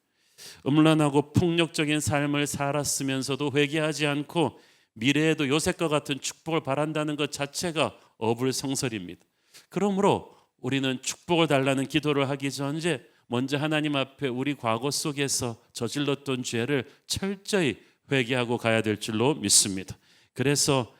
D: 음란하고 폭력적인 삶을 살았으면서도 회개하지 않고 미래에도 요셉과 같은 축복을 바란다는 것 자체가 어불성설입니다. 그러므로 우리는 축복을 달라는 기도를 하기 전에 먼저 하나님 앞에 우리 과거 속에서 저질렀던 죄를 철저히 회개하고 가야 될 줄로 믿습니다. 그래서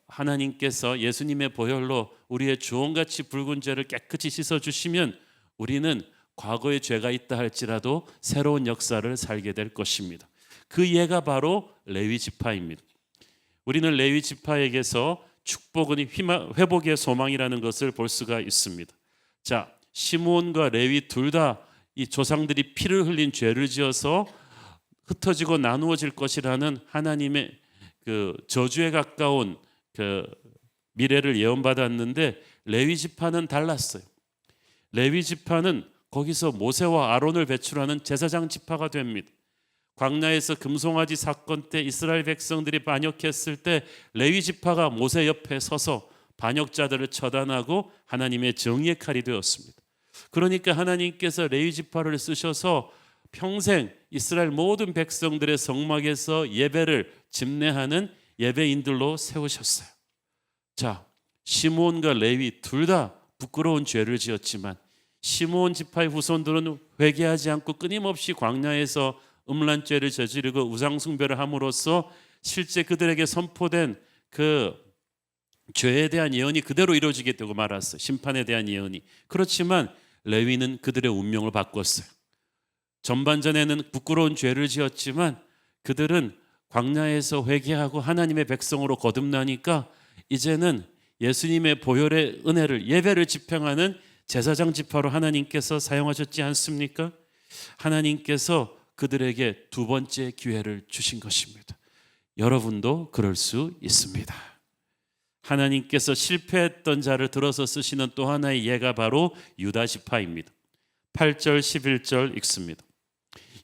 D: 하나님께서 예수님의 보혈로 우리의 주홍같이 붉은 죄를 깨끗이 씻어주시면 우리는 과거의 죄가 있다 할지라도 새로운 역사를 살게 될 것입니다. 그 예가 바로 레위 지파입니다. 우리는 레위 지파에게서 축복은 회복의 소망이라는 것을 볼 수가 있습니다. 자, 시므온과 레위 둘 다 이 조상들이 피를 흘린 죄를 지어서 흩어지고 나누어질 것이라는 하나님의 그 저주에 가까운 그 미래를 예언받았는데 레위 지파는 달랐어요. 레위 지파는 거기서 모세와 아론을 배출하는 제사장 지파가 됩니다. 광야에서 금송아지 사건 때 이스라엘 백성들이 반역했을 때 레위 지파가 모세 옆에 서서 반역자들을 처단하고 하나님의 정의의 칼이 되었습니다. 그러니까 하나님께서 레위 지파를 쓰셔서 평생 이스라엘 모든 백성들의 성막에서 예배를 집례하는 예배인들로 세우셨어요. 자, 시므온과 레위 둘 다 부끄러운 죄를 지었지만 시므온 지파의 후손들은 회개하지 않고 끊임없이 광야에서 음란죄를 저지르고 우상숭배를 함으로써 실제 그들에게 선포된 그 죄에 대한 예언이 그대로 이루어지게 되고 말았어요. 심판에 대한 예언이. 그렇지만 레위는 그들의 운명을 바꿨어요. 전반전에는 부끄러운 죄를 지었지만 그들은 광야에서 회개하고 하나님의 백성으로 거듭나니까 이제는 예수님의 보혈의 은혜를 예배를 집행하는 제사장 지파로 하나님께서 사용하셨지 않습니까? 하나님께서 그들에게 두 번째 기회를 주신 것입니다. 여러분도 그럴 수 있습니다. 하나님께서 실패했던 자를 들어서 쓰시는 또 하나의 예가 바로 유다 지파입니다. 8절 11절 읽습니다.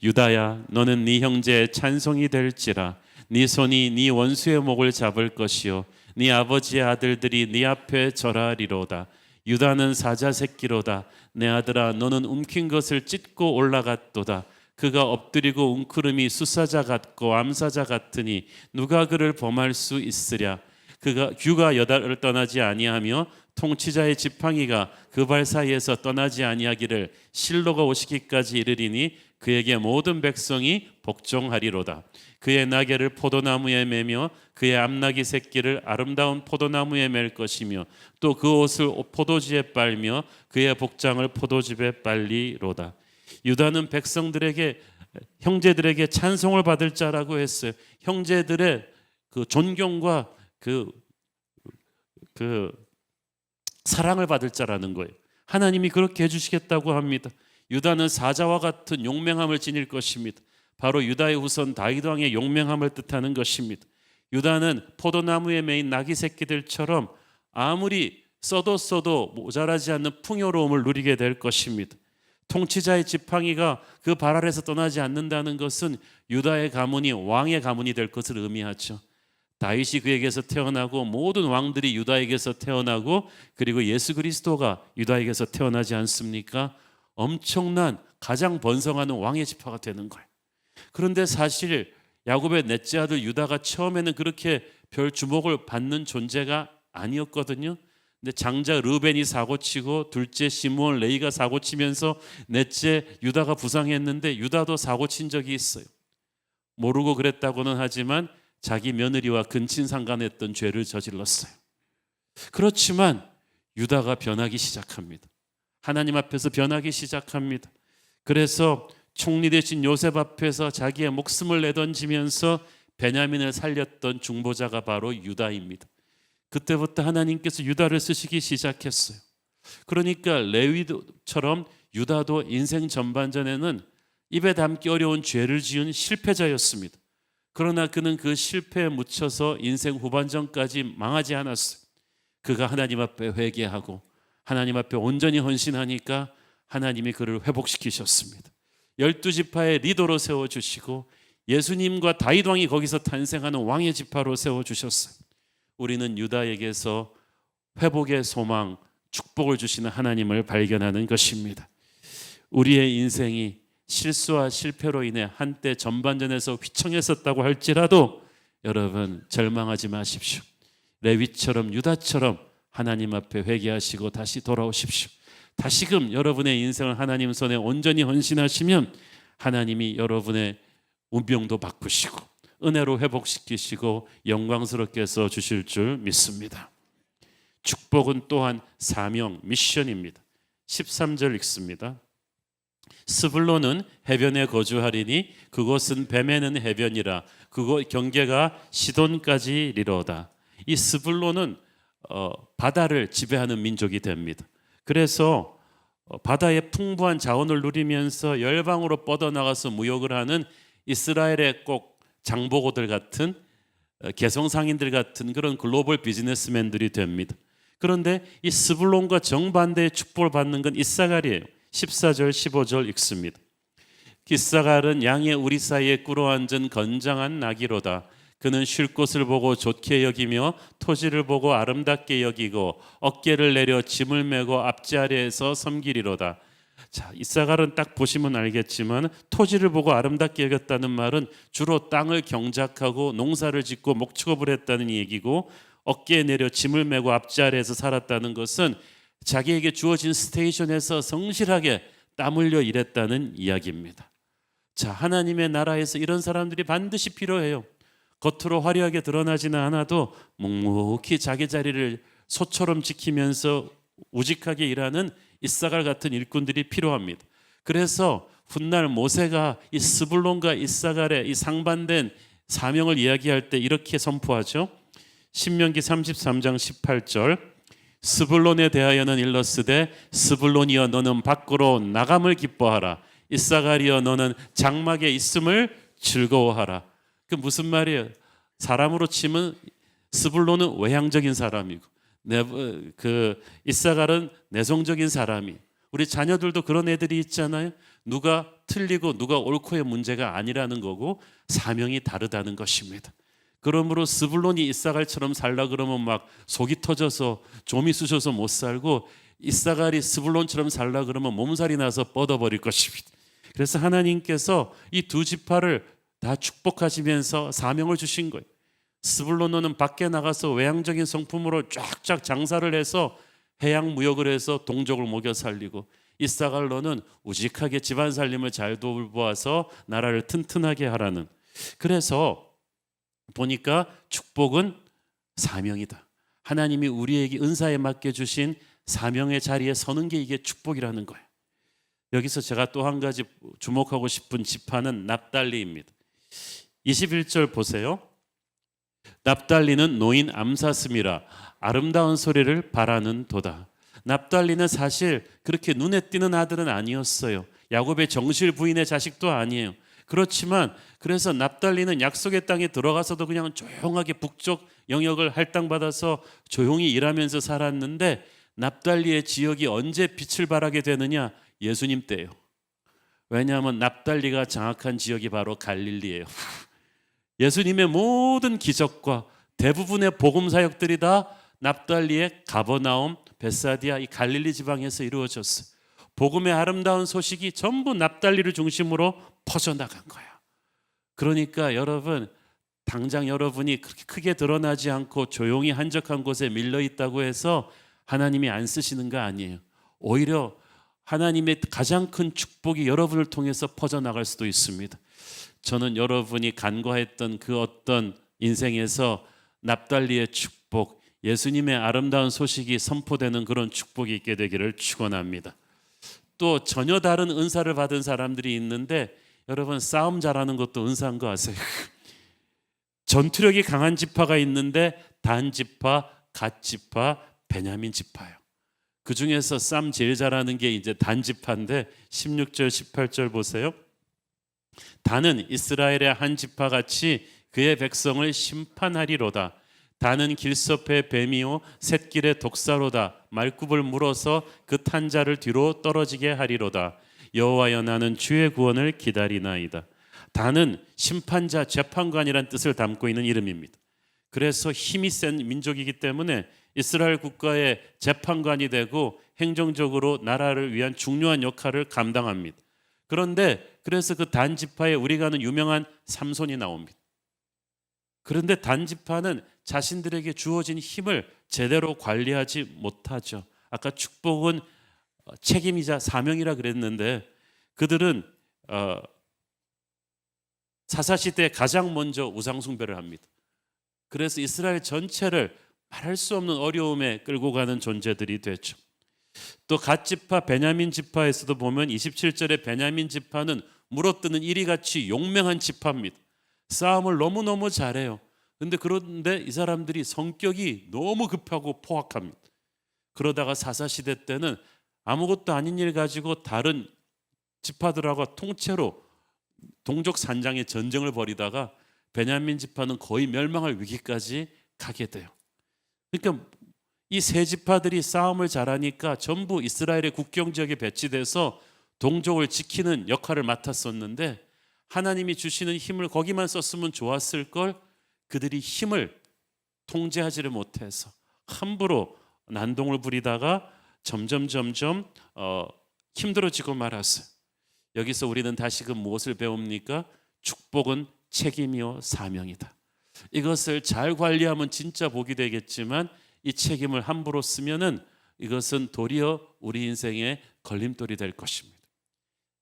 D: 유다야, 너는 네 형제의 찬송이 될지라. 네 손이 네 원수의 목을 잡을 것이요 네 아버지의 아들들이 네 앞에 절하리로다. 유다는 사자 새끼로다. 내 아들아, 너는 움킨 것을 찢고 올라갔도다. 그가 엎드리고 웅크름이 수사자 같고 암사자 같으니 누가 그를 범할 수 있으랴. 그가 규가 여다를 떠나지 아니하며 통치자의 지팡이가 그 발 사이에서 떠나지 아니하기를 실로가 오시기까지 이르리니 그에게 모든 백성이 복종하리로다. 그의 나귀를 포도나무에 매며 그의 암나귀 새끼를 아름다운 포도나무에 맬 것이며 또 그 옷을 포도주에 빨며 그의 복장을 포도즙에 빨리로다. 유다는 백성들에게 형제들에게 찬송을 받을 자라고 했어요. 형제들의 그 존경과 그 사랑을 받을 자라는 거예요. 하나님이 그렇게 해주시겠다고 합니다. 유다는 사자와 같은 용맹함을 지닐 것입니다. 바로 유다의 후손 다윗 왕의 용맹함을 뜻하는 것입니다. 유다는 포도나무에 매인 나귀 새끼들처럼 아무리 써도 모자라지 않는 풍요로움을 누리게 될 것입니다. 통치자의 지팡이가 그 발 아래서 떠나지 않는다는 것은 유다의 가문이 왕의 가문이 될 것을 의미하죠. 다윗이 그에게서 태어나고 모든 왕들이 유다에게서 태어나고 그리고 예수 그리스도가 유다에게서 태어나지 않습니까? 엄청난 가장 번성하는 왕의 지파가 되는 거예요. 그런데 사실 야곱의 넷째 아들 유다가 처음에는 그렇게 별 주목을 받는 존재가 아니었거든요. 근데 장자 르벤이 사고치고 둘째 시므온 레위가 사고치면서 넷째 유다가 부상했는데 유다도 사고친 적이 있어요. 모르고 그랬다고는 하지만 자기 며느리와 근친상간했던 죄를 저질렀어요. 그렇지만 유다가 변하기 시작합니다. 하나님 앞에서 변하기 시작합니다. 그래서 총리 대신 요셉 앞에서 자기의 목숨을 내던지면서 베냐민을 살렸던 중보자가 바로 유다입니다. 그때부터 하나님께서 유다를 쓰시기 시작했어요. 그러니까 레위처럼 유다도 인생 전반전에는 입에 담기 어려운 죄를 지은 실패자였습니다. 그러나 그는 그 실패에 묻혀서 인생 후반전까지 망하지 않았어요. 그가 하나님 앞에 회개하고 하나님 앞에 온전히 헌신하니까 하나님이 그를 회복시키셨습니다. 12지파의 리더로 세워주시고 예수님과 다윗 왕이 거기서 탄생하는 왕의 지파로 세워주셨어요. 우리는 유다에게서 회복의 소망, 축복을 주시는 하나님을 발견하는 것입니다. 우리의 인생이 실수와 실패로 인해 한때 전반전에서 휘청했었다고 할지라도 여러분 절망하지 마십시오. 레위처럼 유다처럼 하나님 앞에 회개하시고 다시 돌아오십시오. 다시금 여러분의 인생을 하나님 손에 온전히 헌신하시면 하나님이 여러분의 운명도 바꾸시고 은혜로 회복시키시고 영광스럽게 써주실 줄 믿습니다. 축복은 또한 사명, 미션입니다. 13절 읽습니다. 스불론은 해변에 거주하리니 그곳은 뱀에는 해변이라 그곳 경계가 시돈까지 이르러다. 이 스불론은 바다를 지배하는 민족이 됩니다. 그래서 바다의 풍부한 자원을 누리면서 열방으로 뻗어나가서 무역을 하는 이스라엘의 꼭 장보고들 같은 개성상인들 같은 그런 글로벌 비즈니스맨들이 됩니다. 그런데 이 스불론과 정반대의 축복을 받는 건 이사갈이에요. 14절 15절 읽습니다. 이사갈은 양의 우리 사이에 꿇어앉은 건장한 나귀로다. 그는 쉴 곳을 보고 좋게 여기며 토지를 보고 아름답게 여기고 어깨를 내려 짐을 메고 앞자리에서 섬기리로다. 자, 이사갈은 딱 보시면 알겠지만 토지를 보고 아름답게 여겼다는 말은 주로 땅을 경작하고 농사를 짓고 목축업을 했다는 얘기고 어깨에 내려 짐을 메고 앞자리에서 살았다는 것은 자기에게 주어진 스테이션에서 성실하게 땀 흘려 일했다는 이야기입니다. 자, 하나님의 나라에서 이런 사람들이 반드시 필요해요. 겉으로 화려하게 드러나지는 않아도 묵묵히 자기 자리를 소처럼 지키면서 우직하게 일하는 이사갈 같은 일꾼들이 필요합니다. 그래서 훗날 모세가 이 스불론과 이사갈의 이 상반된 사명을 이야기할 때 이렇게 선포하죠. 신명기 33장 18절 스불론에 대하여는 일렀으되 스불론이여 너는 밖으로 나감을 기뻐하라. 이사갈이여 너는 장막에 있음을 즐거워하라. 그 무슨 말이에요? 사람으로 치면 스불론은 외향적인 사람이고 이사갈은 내성적인 사람이. 우리 자녀들도 그런 애들이 있잖아요. 누가 틀리고 누가 옳고의 문제가 아니라는 거고 사명이 다르다는 것입니다. 그러므로 스불론이 이사갈처럼 살라 그러면 막 속이 터져서 좀이 쑤셔서 못 살고 이사갈이 스불론처럼 살라 그러면 몸살이 나서 뻗어버릴 것입니다. 그래서 하나님께서 이 두 지파를 다 축복하시면서 사명을 주신 거예요. 스불론은 밖에 나가서 외향적인 성품으로 쫙쫙 장사를 해서 해양 무역을 해서 동족을 먹여 살리고 이사갈로는 우직하게 집안 살림을 잘 돌보아서 나라를 튼튼하게 하라는. 그래서 보니까 축복은 사명이다. 하나님이 우리에게 은사에 맡겨 주신 사명의 자리에 서는 게 이게 축복이라는 거예요. 여기서 제가 또 한 가지 주목하고 싶은 지파는 납달리입니다. 21절 보세요. 납달리는 노인 암사슴이라 아름다운 소리를 바라는 도다. 납달리는 사실 그렇게 눈에 띄는 아들은 아니었어요. 야곱의 정실 부인의 자식도 아니에요. 그렇지만 그래서 납달리는 약속의 땅에 들어가서도 그냥 조용하게 북쪽 영역을 할당받아서 조용히 일하면서 살았는데, 납달리의 지역이 언제 빛을 발하게 되느냐? 예수님 때예요. 왜냐하면 납달리가 장악한 지역이 바로 갈릴리예요. 예수님의 모든 기적과 대부분의 복음 사역들이 다 납달리의 가버나움, 베사디아, 이 갈릴리 지방에서 이루어졌어요. 복음의 아름다운 소식이 전부 납달리를 중심으로 퍼져나간 거야. 그러니까 여러분, 당장 여러분이 그렇게 크게 드러나지 않고 조용히 한적한 곳에 밀려 있다고 해서 하나님이 안 쓰시는 거 아니에요. 오히려 하나님의 가장 큰 축복이 여러분을 통해서 퍼져나갈 수도 있습니다. 저는 여러분이 간과했던 그 어떤 인생에서 납달리의 축복, 예수님의 아름다운 소식이 선포되는 그런 축복이 있게 되기를 축원합니다. 또 전혀 다른 은사를 받은 사람들이 있는데, 여러분 싸움 잘하는 것도 은사인 거 아세요? 전투력이 강한 지파가 있는데 단 지파, 갓 지파, 베냐민 지파예요. 그 중에서 싸움 제일 잘하는 게 이제 단 지파인데 16절 18절 보세요. 단은 이스라엘의 한 지파같이 그의 백성을 심판하리로다. 단은 길섭의 뱀이요 샛길의 독사로다. 말굽을 물어서 그 탄자를 뒤로 떨어지게 하리로다. 여호와여 나는 주의 구원을 기다리나이다. 단은 심판자, 재판관이란 뜻을 담고 있는 이름입니다. 그래서 힘이 센 민족이기 때문에 이스라엘 국가의 재판관이 되고 행정적으로 나라를 위한 중요한 역할을 감당합니다. 그런데 그래서 그 단 지파에 우리가 아는 유명한 삼손이 나옵니다. 그런데 단 지파는 자신들에게 주어진 힘을 제대로 관리하지 못하죠. 아까 축복은 책임이자 사명이라 그랬는데, 그들은 사사시대에 가장 먼저 우상숭배를 합니다. 그래서 이스라엘 전체를 말할 수 없는 어려움에 끌고 가는 존재들이 되죠. 또 갓 지파, 베냐민 지파에서도 보면 27절에 베냐민 지파는 물어뜯는 이리같이 용맹한 지파입니다. 싸움을 너무너무 잘해요. 그런데 이 사람들이 성격이 너무 급하고 포악합니다. 그러다가 사사시대 때는 아무것도 아닌 일 가지고 다른 지파들하고 통째로 동족 산장의 전쟁을 벌이다가 베냐민 지파는 거의 멸망할 위기까지 가게 돼요. 그러니까 이 세 지파들이 싸움을 잘하니까 전부 이스라엘의 국경 지역에 배치돼서 동족을 지키는 역할을 맡았었는데, 하나님이 주시는 힘을 거기만 썼으면 좋았을 걸 그들이 힘을 통제하지를 못해서 함부로 난동을 부리다가 점점 힘들어지고 말았어요. 여기서 우리는 다시금 무엇을 배웁니까? 축복은 책임이요 사명이다. 이것을 잘 관리하면 진짜 복이 되겠지만, 이 책임을 함부로 쓰면은 이것은 도리어 우리 인생의 걸림돌이 될 것입니다.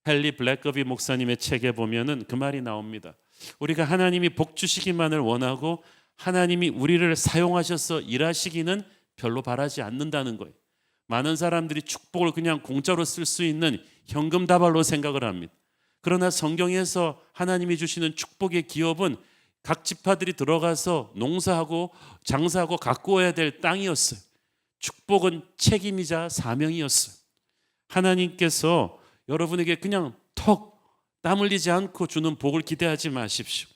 D: 헨리 블랙거비 목사님의 책에 보면은 그 말이 나옵니다. 우리가 하나님이 복 주시기만을 원하고 하나님이 우리를 사용하셔서 일하시기는 별로 바라지 않는다는 거예요. 많은 사람들이 축복을 그냥 공짜로 쓸 수 있는 현금 다발로 생각을 합니다. 그러나 성경에서 하나님이 주시는 축복의 기업은 각 지파들이 들어가서 농사하고 장사하고 가꾸어야 될 땅이었어요. 축복은 책임이자 사명이었어요. 하나님께서 여러분에게 그냥 땀 흘리지 않고 주는 복을 기대하지 마십시오.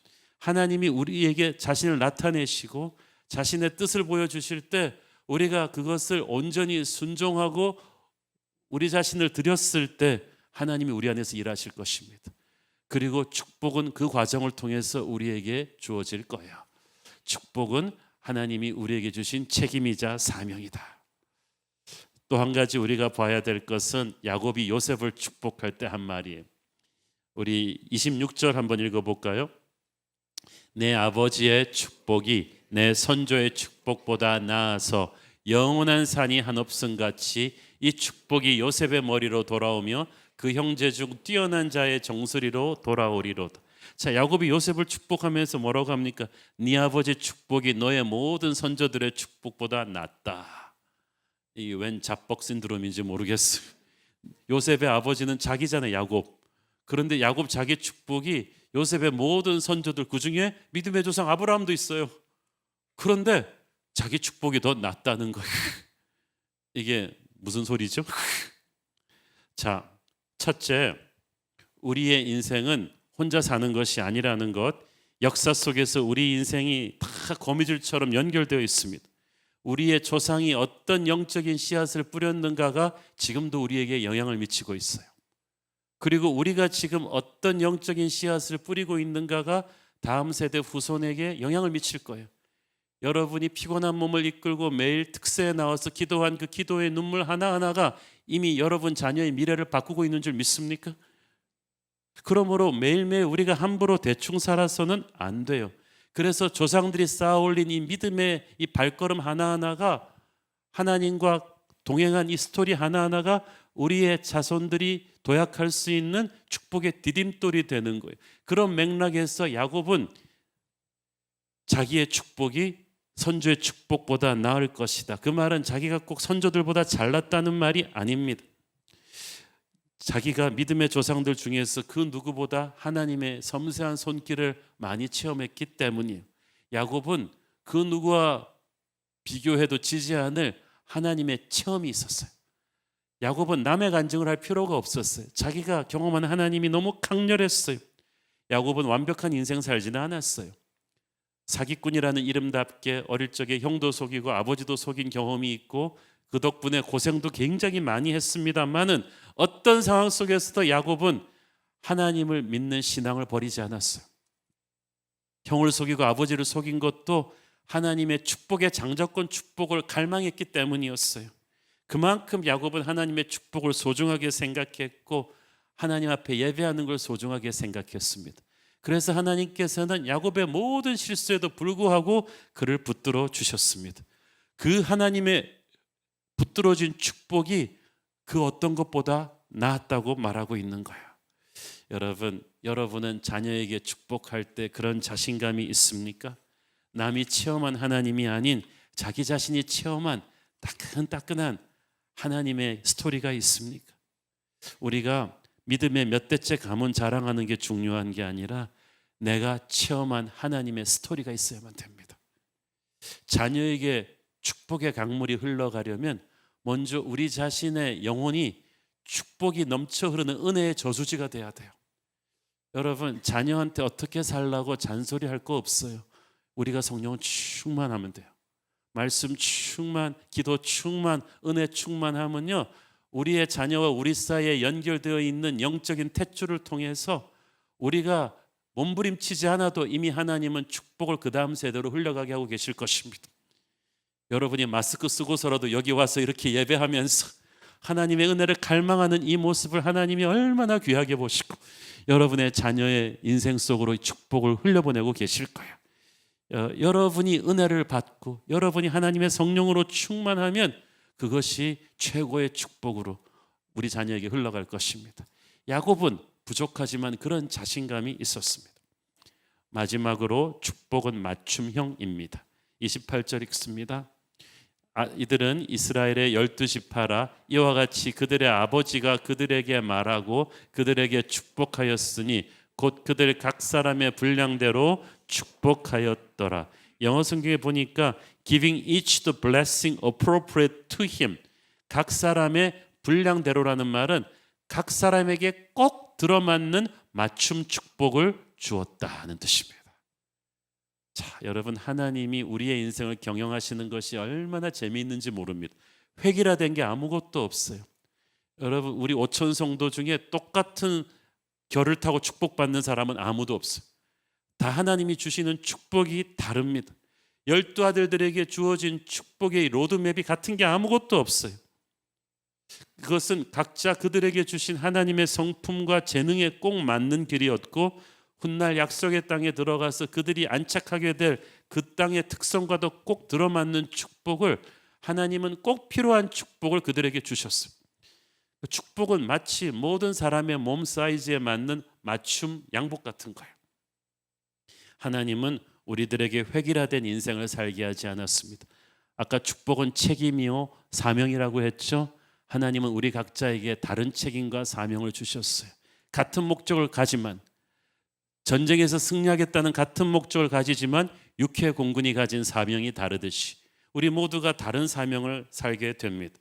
D: 하나님이 우리에게 자신을 나타내시고 자신의 뜻을 보여주실 때 우리가 그것을 온전히 순종하고 우리 자신을 드렸을 때 하나님이 우리 안에서 일하실 것입니다. 그리고 축복은 그 과정을 통해서 우리에게 주어질 거예요. 축복은 하나님이 우리에게 주신 책임이자 사명이다. 또 한 가지 우리가 봐야 될 것은 야곱이 요셉을 축복할 때 한 말이에요. 우리 26절 한번 읽어볼까요? 내 아버지의 축복이 내 선조의 축복보다 나아서 영원한 산이 한없음 같이 이 축복이 요셉의 머리로 돌아오며 그 형제 중 뛰어난 자의 정수리로 돌아오리로다. 자, 야곱이 요셉을 축복하면서 뭐라고 합니까? 네 아버지의 축복이 너의 모든 선조들의 축복보다 낫다. 이게 웬 잡벅 신드롬인지 모르겠어요. 요셉의 아버지는 자기잖아요, 야곱. 그런데 야곱 자기 축복이 요셉의 모든 선조들, 그중에 믿음의 조상 아브라함도 있어요. 그런데 자기 축복이 더 낫다는 거예요. 이게 무슨 소리죠? 자, 첫째, 우리의 인생은 혼자 사는 것이 아니라는 것, 역사 속에서 우리 인생이 다 거미줄처럼 연결되어 있습니다. 우리의 조상이 어떤 영적인 씨앗을 뿌렸는가가 지금도 우리에게 영향을 미치고 있어요. 그리고 우리가 지금 어떤 영적인 씨앗을 뿌리고 있는가가 다음 세대 후손에게 영향을 미칠 거예요. 여러분이 피곤한 몸을 이끌고 매일 특세에 나와서 기도한 그 기도의 눈물 하나하나가 이미 여러분 자녀의 미래를 바꾸고 있는 줄 믿습니까? 그러므로 매일매일 우리가 함부로 대충 살아서는 안 돼요. 그래서 조상들이 쌓아올린 이 믿음의 이 발걸음 하나하나가, 하나님과 동행한 이 스토리 하나하나가 우리의 자손들이 도약할 수 있는 축복의 디딤돌이 되는 거예요. 그런 맥락에서 야곱은 자기의 축복이 선조의 축복보다 나을 것이다. 그 말은 자기가 꼭 선조들보다 잘났다는 말이 아닙니다. 자기가 믿음의 조상들 중에서 그 누구보다 하나님의 섬세한 손길을 많이 체험했기 때문이에요. 야곱은 그 누구와 비교해도 지지 않을 하나님의 체험이 있었어요. 야곱은 남의 간증을 할 필요가 없었어요. 자기가 경험한 하나님이 너무 강렬했어요. 야곱은 완벽한 인생 살지는 않았어요. 사기꾼이라는 이름답게 어릴 적에 형도 속이고 아버지도 속인 경험이 있고 그 덕분에 고생도 굉장히 많이 했습니다만은 어떤 상황 속에서도 야곱은 하나님을 믿는 신앙을 버리지 않았어요. 형을 속이고 아버지를 속인 것도 하나님의 축복의 장자권 축복을 갈망했기 때문이었어요. 그만큼 야곱은 하나님의 축복을 소중하게 생각했고 하나님 앞에 예배하는 걸 소중하게 생각했습니다. 그래서 하나님께서는 야곱의 모든 실수에도 불구하고 그를 붙들어 주셨습니다. 그 하나님의 붙들어진 축복이 그 어떤 것보다 나았다고 말하고 있는 거예요. 여러분은 자녀에게 축복할 때 그런 자신감이 있습니까? 남이 체험한 하나님이 아닌 자기 자신이 체험한 따끈따끈한 하나님의 스토리가 있습니까? 우리가 믿음의 몇 대째 가문 자랑하는 게 중요한 게 아니라 내가 체험한 하나님의 스토리가 있어야만 됩니다. 자녀에게 축복의 강물이 흘러가려면 먼저 우리 자신의 영혼이 축복이 넘쳐 흐르는 은혜의 저수지가 돼야 돼요. 여러분, 자녀한테 어떻게 살라고 잔소리할 거 없어요. 우리가 성령을 충만하면 돼요. 말씀 충만, 기도 충만, 은혜 충만하면요, 우리의 자녀와 우리 사이에 연결되어 있는 영적인 탯줄을 통해서 우리가 몸부림치지 않아도 이미 하나님은 축복을 그 다음 세대로 흘러가게 하고 계실 것입니다. 여러분이 마스크 쓰고서라도 여기 와서 이렇게 예배하면서 하나님의 은혜를 갈망하는 이 모습을 하나님이 얼마나 귀하게 보시고 여러분의 자녀의 인생 속으로 이 축복을 흘려보내고 계실 거예요. 여러분이 은혜를 받고 여러분이 하나님의 성령으로 충만하면 그것이 최고의 축복으로 우리 자녀에게 흘러갈 것입니다. 야곱은 부족하지만 그런 자신감이 있었습니다. 마지막으로 축복은 맞춤형입니다. 28절 읽습니다. 이들은 이스라엘의 12지파라 이와 같이 그들의 아버지가 그들에게 말하고 그들에게 축복하였으니 곧 그들 각 사람의 분량대로 축복하였더라. 영어 성경에 보니까 giving each the blessing appropriate to him, 각 사람의 분량대로라는 말은 각 사람에게 꼭 들어맞는 맞춤 축복을 주었다는 뜻입니다. 자, 여러분, 하나님이 우리의 인생을 경영하시는 것이 얼마나 재미있는지 모릅니다. 획일화된 게 아무것도 없어요. 여러분, 우리 오천 성도 중에 똑같은 결을 타고 축복받는 사람은 아무도 없어요. 다 하나님이 주시는 축복이 다릅니다. 12아들들에게 주어진 축복의 로드맵이 같은 게 아무것도 없어요. 그것은 각자 그들에게 주신 하나님의 성품과 재능에 꼭 맞는 길이었고 훗날 약속의 땅에 들어가서 그들이 안착하게 될 그 땅의 특성과도 꼭 들어맞는 축복을 하나님은 꼭 필요한 축복을 그들에게 주셨어요. 그 축복은 마치 모든 사람의 몸 사이즈에 맞는 맞춤 양복 같은 거예요. 하나님은 우리들에게 획일화된 인생을 살게 하지 않았습니다. 아까 축복은 책임이요 사명이라고 했죠. 하나님은 우리 각자에게 다른 책임과 사명을 주셨어요. 같은 목적을 가지만 전쟁에서 승리하겠다는 같은 목적을 가지지만 육해 공군이 가진 사명이 다르듯이 우리 모두가 다른 사명을 살게 됩니다.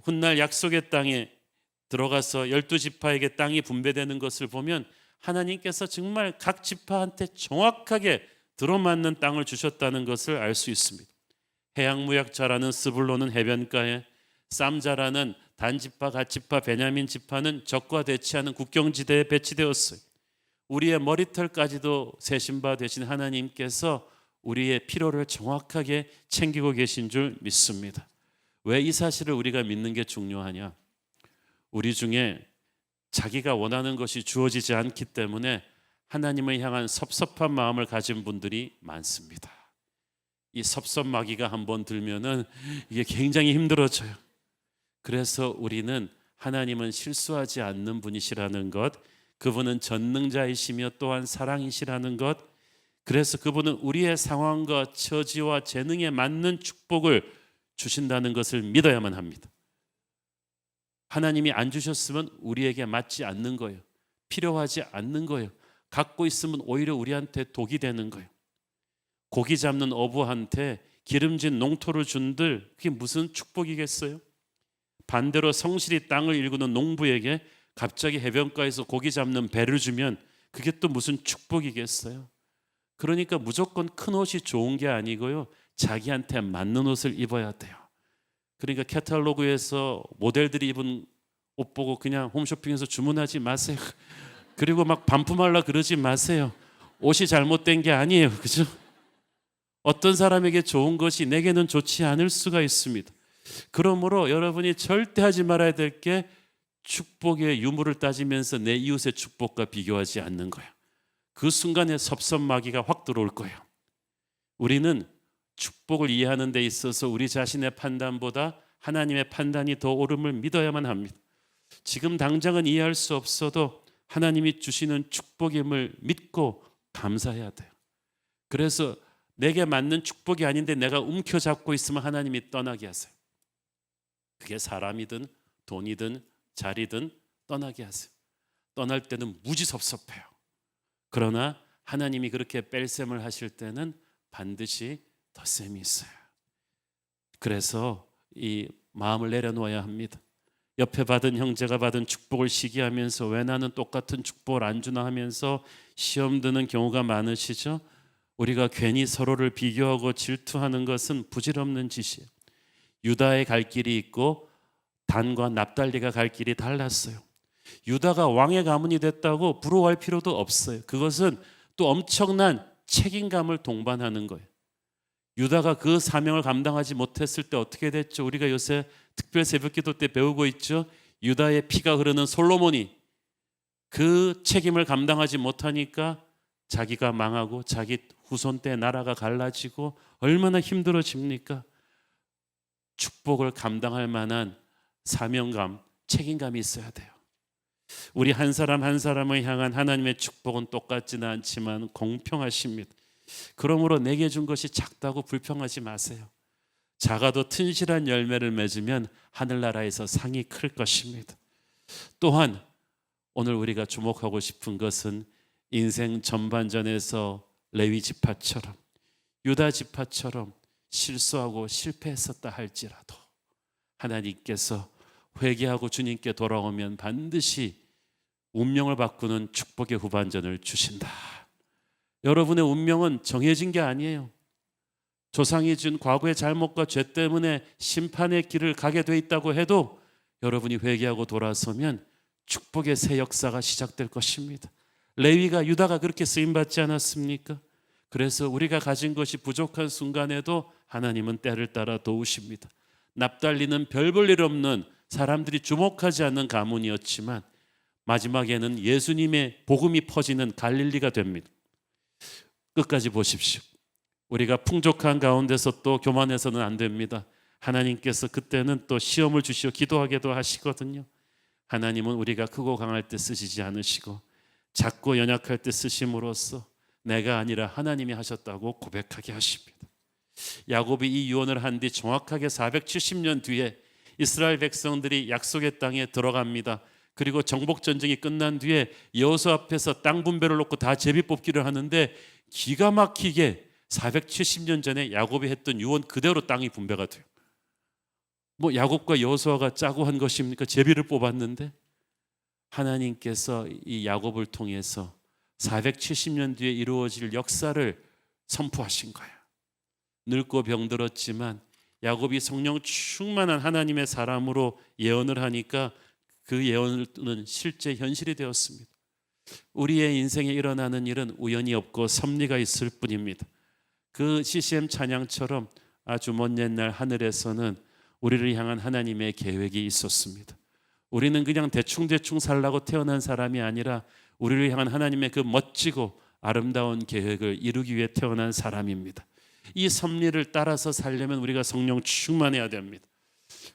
D: 훗날 약속의 땅에 들어가서 12지파에게 땅이 분배되는 것을 보면 하나님께서 정말 각 지파한테 정확하게 들어맞는 땅을 주셨다는 것을 알 수 있습니다. 해양무약자라는 스불론은 해변가에, 쌈자라는 단지파, 갓지파, 베냐민 지파는 적과 대치하는 국경지대에 배치되었어요. 우리의 머리털까지도 세신 바 되신 하나님께서 우리의 필요를 정확하게 챙기고 계신 줄 믿습니다. 왜 이 사실을 우리가 믿는 게 중요하냐? 우리 중에 자기가 원하는 것이 주어지지 않기 때문에 하나님을 향한 섭섭한 마음을 가진 분들이 많습니다. 이 섭섭마귀가 한번 들면은 이게 굉장히 힘들어져요. 그래서 우리는 하나님은 실수하지 않는 분이시라는 것, 그분은 전능자이시며 또한 사랑이시라는 것, 그래서 그분은 우리의 상황과 처지와 재능에 맞는 축복을 주신다는 것을 믿어야만 합니다. 하나님이 안 주셨으면 우리에게 맞지 않는 거예요. 필요하지 않는 거예요. 갖고 있으면 오히려 우리한테 독이 되는 거예요. 고기 잡는 어부한테 기름진 농토를 준들 그게 무슨 축복이겠어요? 반대로 성실히 땅을 일구는 농부에게 갑자기 해변가에서 고기 잡는 배를 주면 그게 또 무슨 축복이겠어요? 그러니까 무조건 큰 옷이 좋은 게 아니고요, 자기한테 맞는 옷을 입어야 돼요. 그러니까 캐탈로그에서 모델들이 입은 옷 보고 그냥 홈쇼핑에서 주문하지 마세요. 그리고 막 반품하려 그러지 마세요. 옷이 잘못된 게 아니에요. 그죠? 어떤 사람에게 좋은 것이 내게는 좋지 않을 수가 있습니다. 그러므로 여러분이 절대 하지 말아야 될 게 축복의 유무를 따지면서 내 이웃의 축복과 비교하지 않는 거예요. 그 순간에 섭섭마귀가 확 들어올 거예요. 우리는 축복을 이해하는 데 있어서 우리 자신의 판단보다 하나님의 판단이 더 옳음을 믿어야만 합니다. 지금 당장은 이해할 수 없어도 하나님이 주시는 축복임을 믿고 감사해야 돼요. 그래서 내게 맞는 축복이 아닌데 내가 움켜잡고 있으면 하나님이 떠나게 하세요. 그게 사람이든 돈이든 자리든 떠나게 하세요. 떠날 때는 무지 섭섭해요. 그러나 하나님이 그렇게 뺄셈을 하실 때는 반드시 덧셈이 있어요. 그래서 이 마음을 내려놓아야 합니다. 옆에 받은 형제가 받은 축복을 시기하면서 왜 나는 똑같은 축복을 안 주나 하면서 시험 드는 경우가 많으시죠? 우리가 괜히 서로를 비교하고 질투하는 것은 부질없는 짓이에요. 유다의 갈 길이 있고 단과 납달리가 갈 길이 달랐어요. 유다가 왕의 가문이 됐다고 부러워할 필요도 없어요. 그것은 또 엄청난 책임감을 동반하는 거예요. 유다가 그 사명을 감당하지 못했을 때 어떻게 됐죠? 우리가 요새 특별 새벽기도 때 배우고 있죠. 유다의 피가 흐르는 솔로몬이 그 책임을 감당하지 못하니까 자기가 망하고 자기 후손 때 나라가 갈라지고 얼마나 힘들어집니까? 축복을 감당할 만한 사명감, 책임감이 있어야 돼요. 우리 한 사람 한 사람을 향한 하나님의 축복은 똑같지는 않지만 공평하십니다. 그러므로 내게 준 것이 작다고 불평하지 마세요. 작아도 튼실한 열매를 맺으면 하늘나라에서 상이 클 것입니다. 또한 오늘 우리가 주목하고 싶은 것은 인생 전반전에서 레위 지파처럼 유다 지파처럼 실수하고 실패했었다 할지라도 하나님께서 회개하고 주님께 돌아오면 반드시 운명을 바꾸는 축복의 후반전을 주신다. 여러분의 운명은 정해진 게 아니에요. 조상이 준 과거의 잘못과 죄 때문에 심판의 길을 가게 돼 있다고 해도 여러분이 회개하고 돌아서면 축복의 새 역사가 시작될 것입니다. 레위가 유다가 그렇게 쓰임받지 않았습니까? 그래서 우리가 가진 것이 부족한 순간에도 하나님은 때를 따라 도우십니다. 납달리는 별 볼 일 없는 사람들이 주목하지 않는 가문이었지만 마지막에는 예수님의 복음이 퍼지는 갈릴리가 됩니다. 끝까지 보십시오. 우리가 풍족한 가운데서 또 교만해서는 안 됩니다. 하나님께서 그때는 또 시험을 주시어 기도하게도 하시거든요. 하나님은 우리가 크고 강할 때 쓰시지 않으시고 작고 연약할 때 쓰심으로써 내가 아니라 하나님이 하셨다고 고백하게 하십니다. 야곱이 이 유언을 한 뒤 정확하게 470년 뒤에 이스라엘 백성들이 약속의 땅에 들어갑니다. 그리고 정복 전쟁이 끝난 뒤에 여호수아 앞에서 땅 분배를 놓고 다 제비 뽑기를 하는데 기가 막히게 470년 전에 야곱이 했던 유언 그대로 땅이 분배가 돼요. 뭐 야곱과 여호수아가 짜고 한 것입니까? 제비를 뽑았는데 하나님께서 이 야곱을 통해서 470년 뒤에 이루어질 역사를 선포하신 거야. 늙고 병들었지만 야곱이 성령 충만한 하나님의 사람으로 예언을 하니까 그 예언은 실제 현실이 되었습니다. 우리의 인생에 일어나는 일은 우연이 없고 섭리가 있을 뿐입니다. 그 CCM 찬양처럼 아주 먼 옛날 하늘에서는 우리를 향한 하나님의 계획이 있었습니다. 우리는 그냥 대충대충 살라고 태어난 사람이 아니라 우리를 향한 하나님의 그 멋지고 아름다운 계획을 이루기 위해 태어난 사람입니다. 이 섭리를 따라서 살려면 우리가 성령 충만해야 됩니다.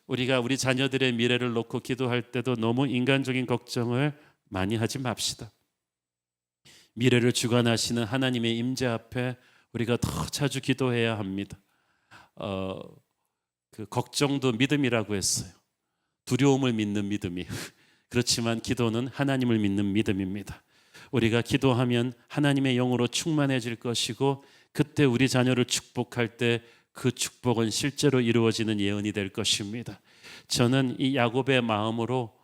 D: 우리가 우리 자녀들의 미래를 놓고 기도할 때도 너무 인간적인 걱정을 많이 하지 맙시다. 미래를 주관하시는 하나님의 임재 앞에 우리가 더 자주 기도해야 합니다. 그 걱정도 믿음이라고 했어요. 두려움을 믿는 믿음이. 그렇지만 기도는 하나님을 믿는 믿음입니다. 우리가 기도하면 하나님의 영으로 충만해질 것이고 그때 우리 자녀를 축복할 때 그 축복은 실제로 이루어지는 예언이 될 것입니다. 저는 이 야곱의 마음으로,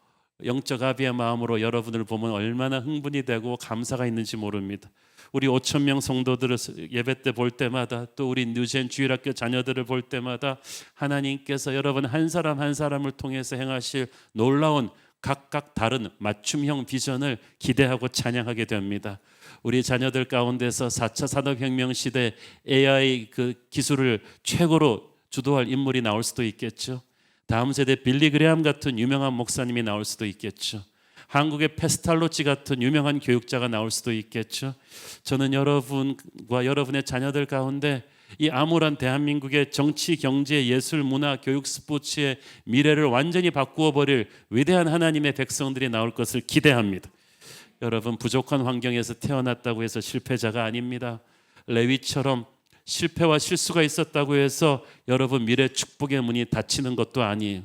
D: 영적 아비의 마음으로 여러분을 보면 얼마나 흥분이 되고 감사가 있는지 모릅니다. 우리 5,000명 성도들을 예배 때 볼 때마다, 또 우리 뉴젠 주일학교 자녀들을 볼 때마다 하나님께서 여러분 한 사람 한 사람을 통해서 행하실 놀라운 각각 다른 맞춤형 비전을 기대하고 찬양하게 됩니다. 우리 자녀들 가운데서 4차 산업혁명 시대 AI 그 기술을 최고로 주도할 인물이 나올 수도 있겠죠. 다음 세대 빌리 그레함 같은 유명한 목사님이 나올 수도 있겠죠. 한국의 페스탈로치 같은 유명한 교육자가 나올 수도 있겠죠. 저는 여러분과 여러분의 자녀들 가운데 이 암울한 대한민국의 정치, 경제, 예술, 문화, 교육, 스포츠의 미래를 완전히 바꾸어 버릴 위대한 하나님의 백성들이 나올 것을 기대합니다. 여러분, 부족한 환경에서 태어났다고 해서 실패자가 아닙니다. 레위처럼 실패와 실수가 있었다고 해서 여러분 미래 축복의 문이 닫히는 것도 아니에요.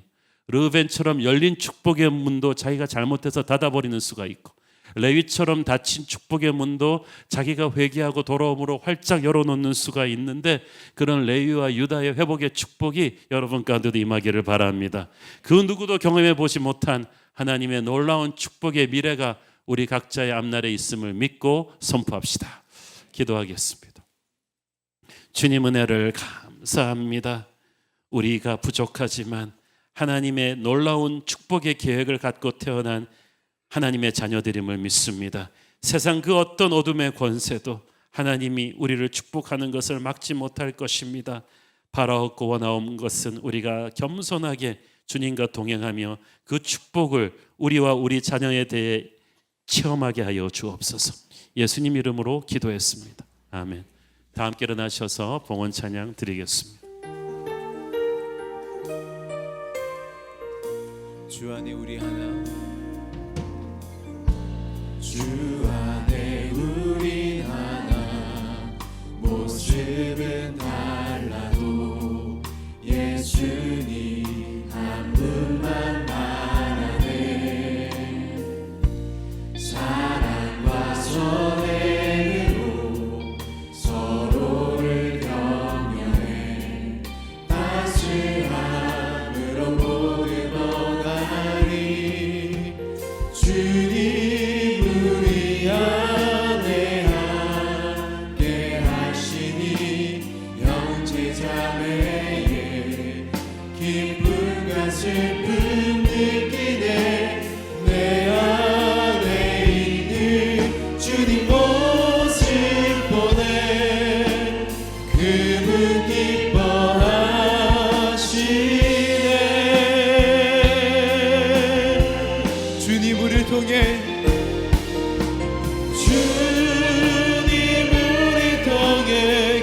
D: 르벤처럼 열린 축복의 문도 자기가 잘못해서 닫아버리는 수가 있고, 레위처럼 닫힌 축복의 문도 자기가 회개하고 돌아옴으로 활짝 열어놓는 수가 있는데, 그런 레위와 유다의 회복의 축복이 여러분 가운데도 임하기를 바랍니다. 그 누구도 경험해 보지 못한 하나님의 놀라운 축복의 미래가 우리 각자의 앞날에 있음을 믿고 선포합시다. 기도하겠습니다. 주님 은혜를 감사합니다. 우리가 부족하지만 하나님의 놀라운 축복의 계획을 갖고 태어난 하나님의 자녀들임을 믿습니다. 세상 그 어떤 어둠의 권세도 하나님이 우리를 축복하는 것을 막지 못할 것입니다. 바라옵고 원하온 것은 우리가 겸손하게 주님과 동행하며 그 축복을 우리와 우리 자녀에 대해 체험하게 하여 주옵소서. 예수님 이름으로 기도했습니다. 아멘. 다 함께 일어나셔서 봉헌 찬양 드리겠습니다.
E: 주 안에 우리 하나, 주 안에 우리 하나, 모습은 달라도 예수님 한 분만 말하네. 사랑과 선행으로 서로를 격려해 따스함으로 모든 번하리. 주님 우리 안에 함께 하시니 형제자매의 기쁨과 슬픔 느끼네. 내 안에 있는 주님 모습 보내 그분 기뻐하시네. 주님 우리를 통해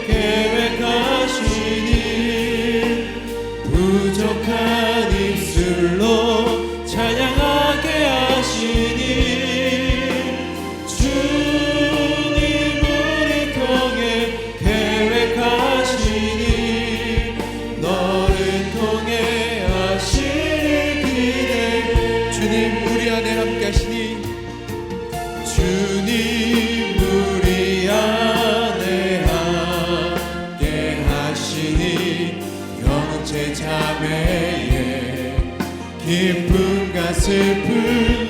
E: 계획하시니 부족한 입술로 찬양하게 하시니. 주님 우리 통해 계획하시니 너를 통해 하시는 기대. 주님 우리 안에 함께 하시니 주님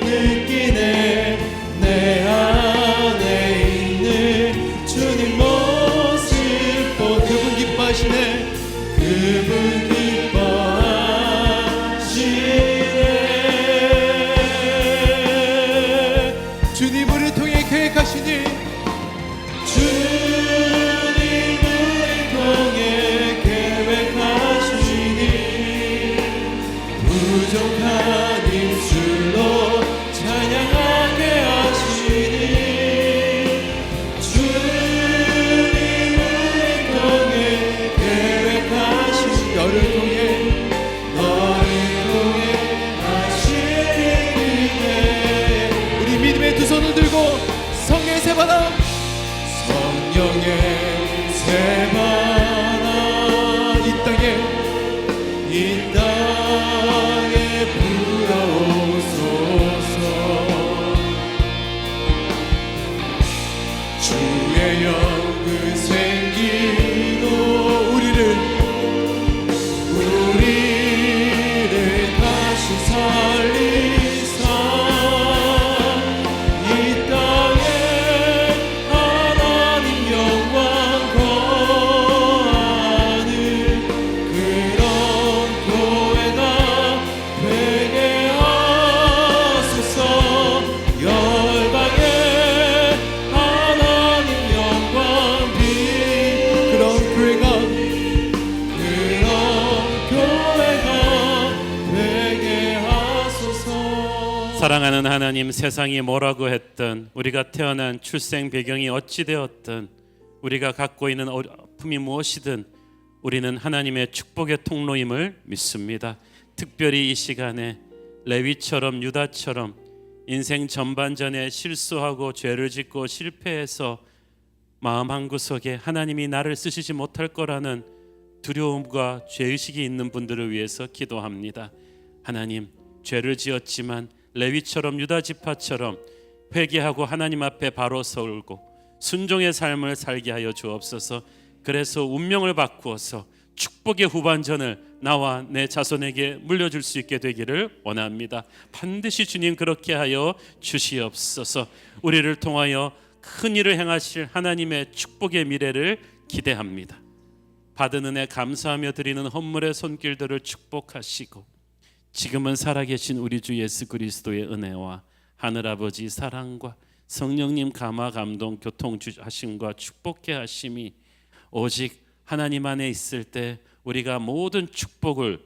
E: 느끼네. 내 안에 있는 주님 모습 보 그분 기뻐하시네. 그분 기뻐하시네. 주님 우리를 통해 계획하시니 주님 우리를 통해 계획하시니 부족한 입술로 찬양하게 하시니 주님 우리를 통해 계획하시니 너를 통해 하시니 우리 믿음의 두 손을 들고 성령의 새 바람 성령의 새 바람 이 땅에 불어오소서. 주의 영그 생기로 우리를 다시 살리사 이 땅에 하나님 영광 거하는 그런 교회가 되게 하소서. 열방에 하나님 영광 빛 그런 교회가 되게 하소서.
D: 사랑하는 하나님, 세상이 뭐라고 했든 우리가 태어난 출생 배경이 어찌 되었든 우리가 갖고 있는 어려움이 무엇이든 우리는 하나님의 축복의 통로임을 믿습니다. 특별히 이 시간에 레위처럼 유다처럼 인생 전반전에 실수하고 죄를 짓고 실패해서 마음 한구석에 하나님이 나를 쓰시지 못할 거라는 두려움과 죄의식이 있는 분들을 위해서 기도합니다. 하나님, 죄를 지었지만 레위처럼 유다 지파처럼 회개하고 하나님 앞에 바로 서고 순종의 삶을 살게 하여 주옵소서. 그래서 운명을 바꾸어서 축복의 후반전을 나와 내 자손에게 물려줄 수 있게 되기를 원합니다. 반드시 주님 그렇게 하여 주시옵소서. 우리를 통하여 큰 일을 행하실 하나님의 축복의 미래를 기대합니다. 받은 은혜 감사하며 드리는 헌물의 손길들을 축복하시고 지금은 살아계신 우리 주 예수 그리스도의 은혜와 하늘아버지 사랑과 성령님 감화 감동 교통하심과 축복케 하심이 오직 하나님 안에 있을 때 우리가 모든 축복을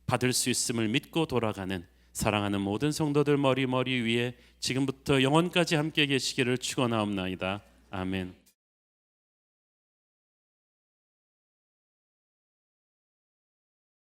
D: 받을 수 있음을 믿고 돌아가는 사랑하는 모든 성도들 머리 위에 지금부터 영원까지 함께 계시기를 축원하옵나이다. 아멘.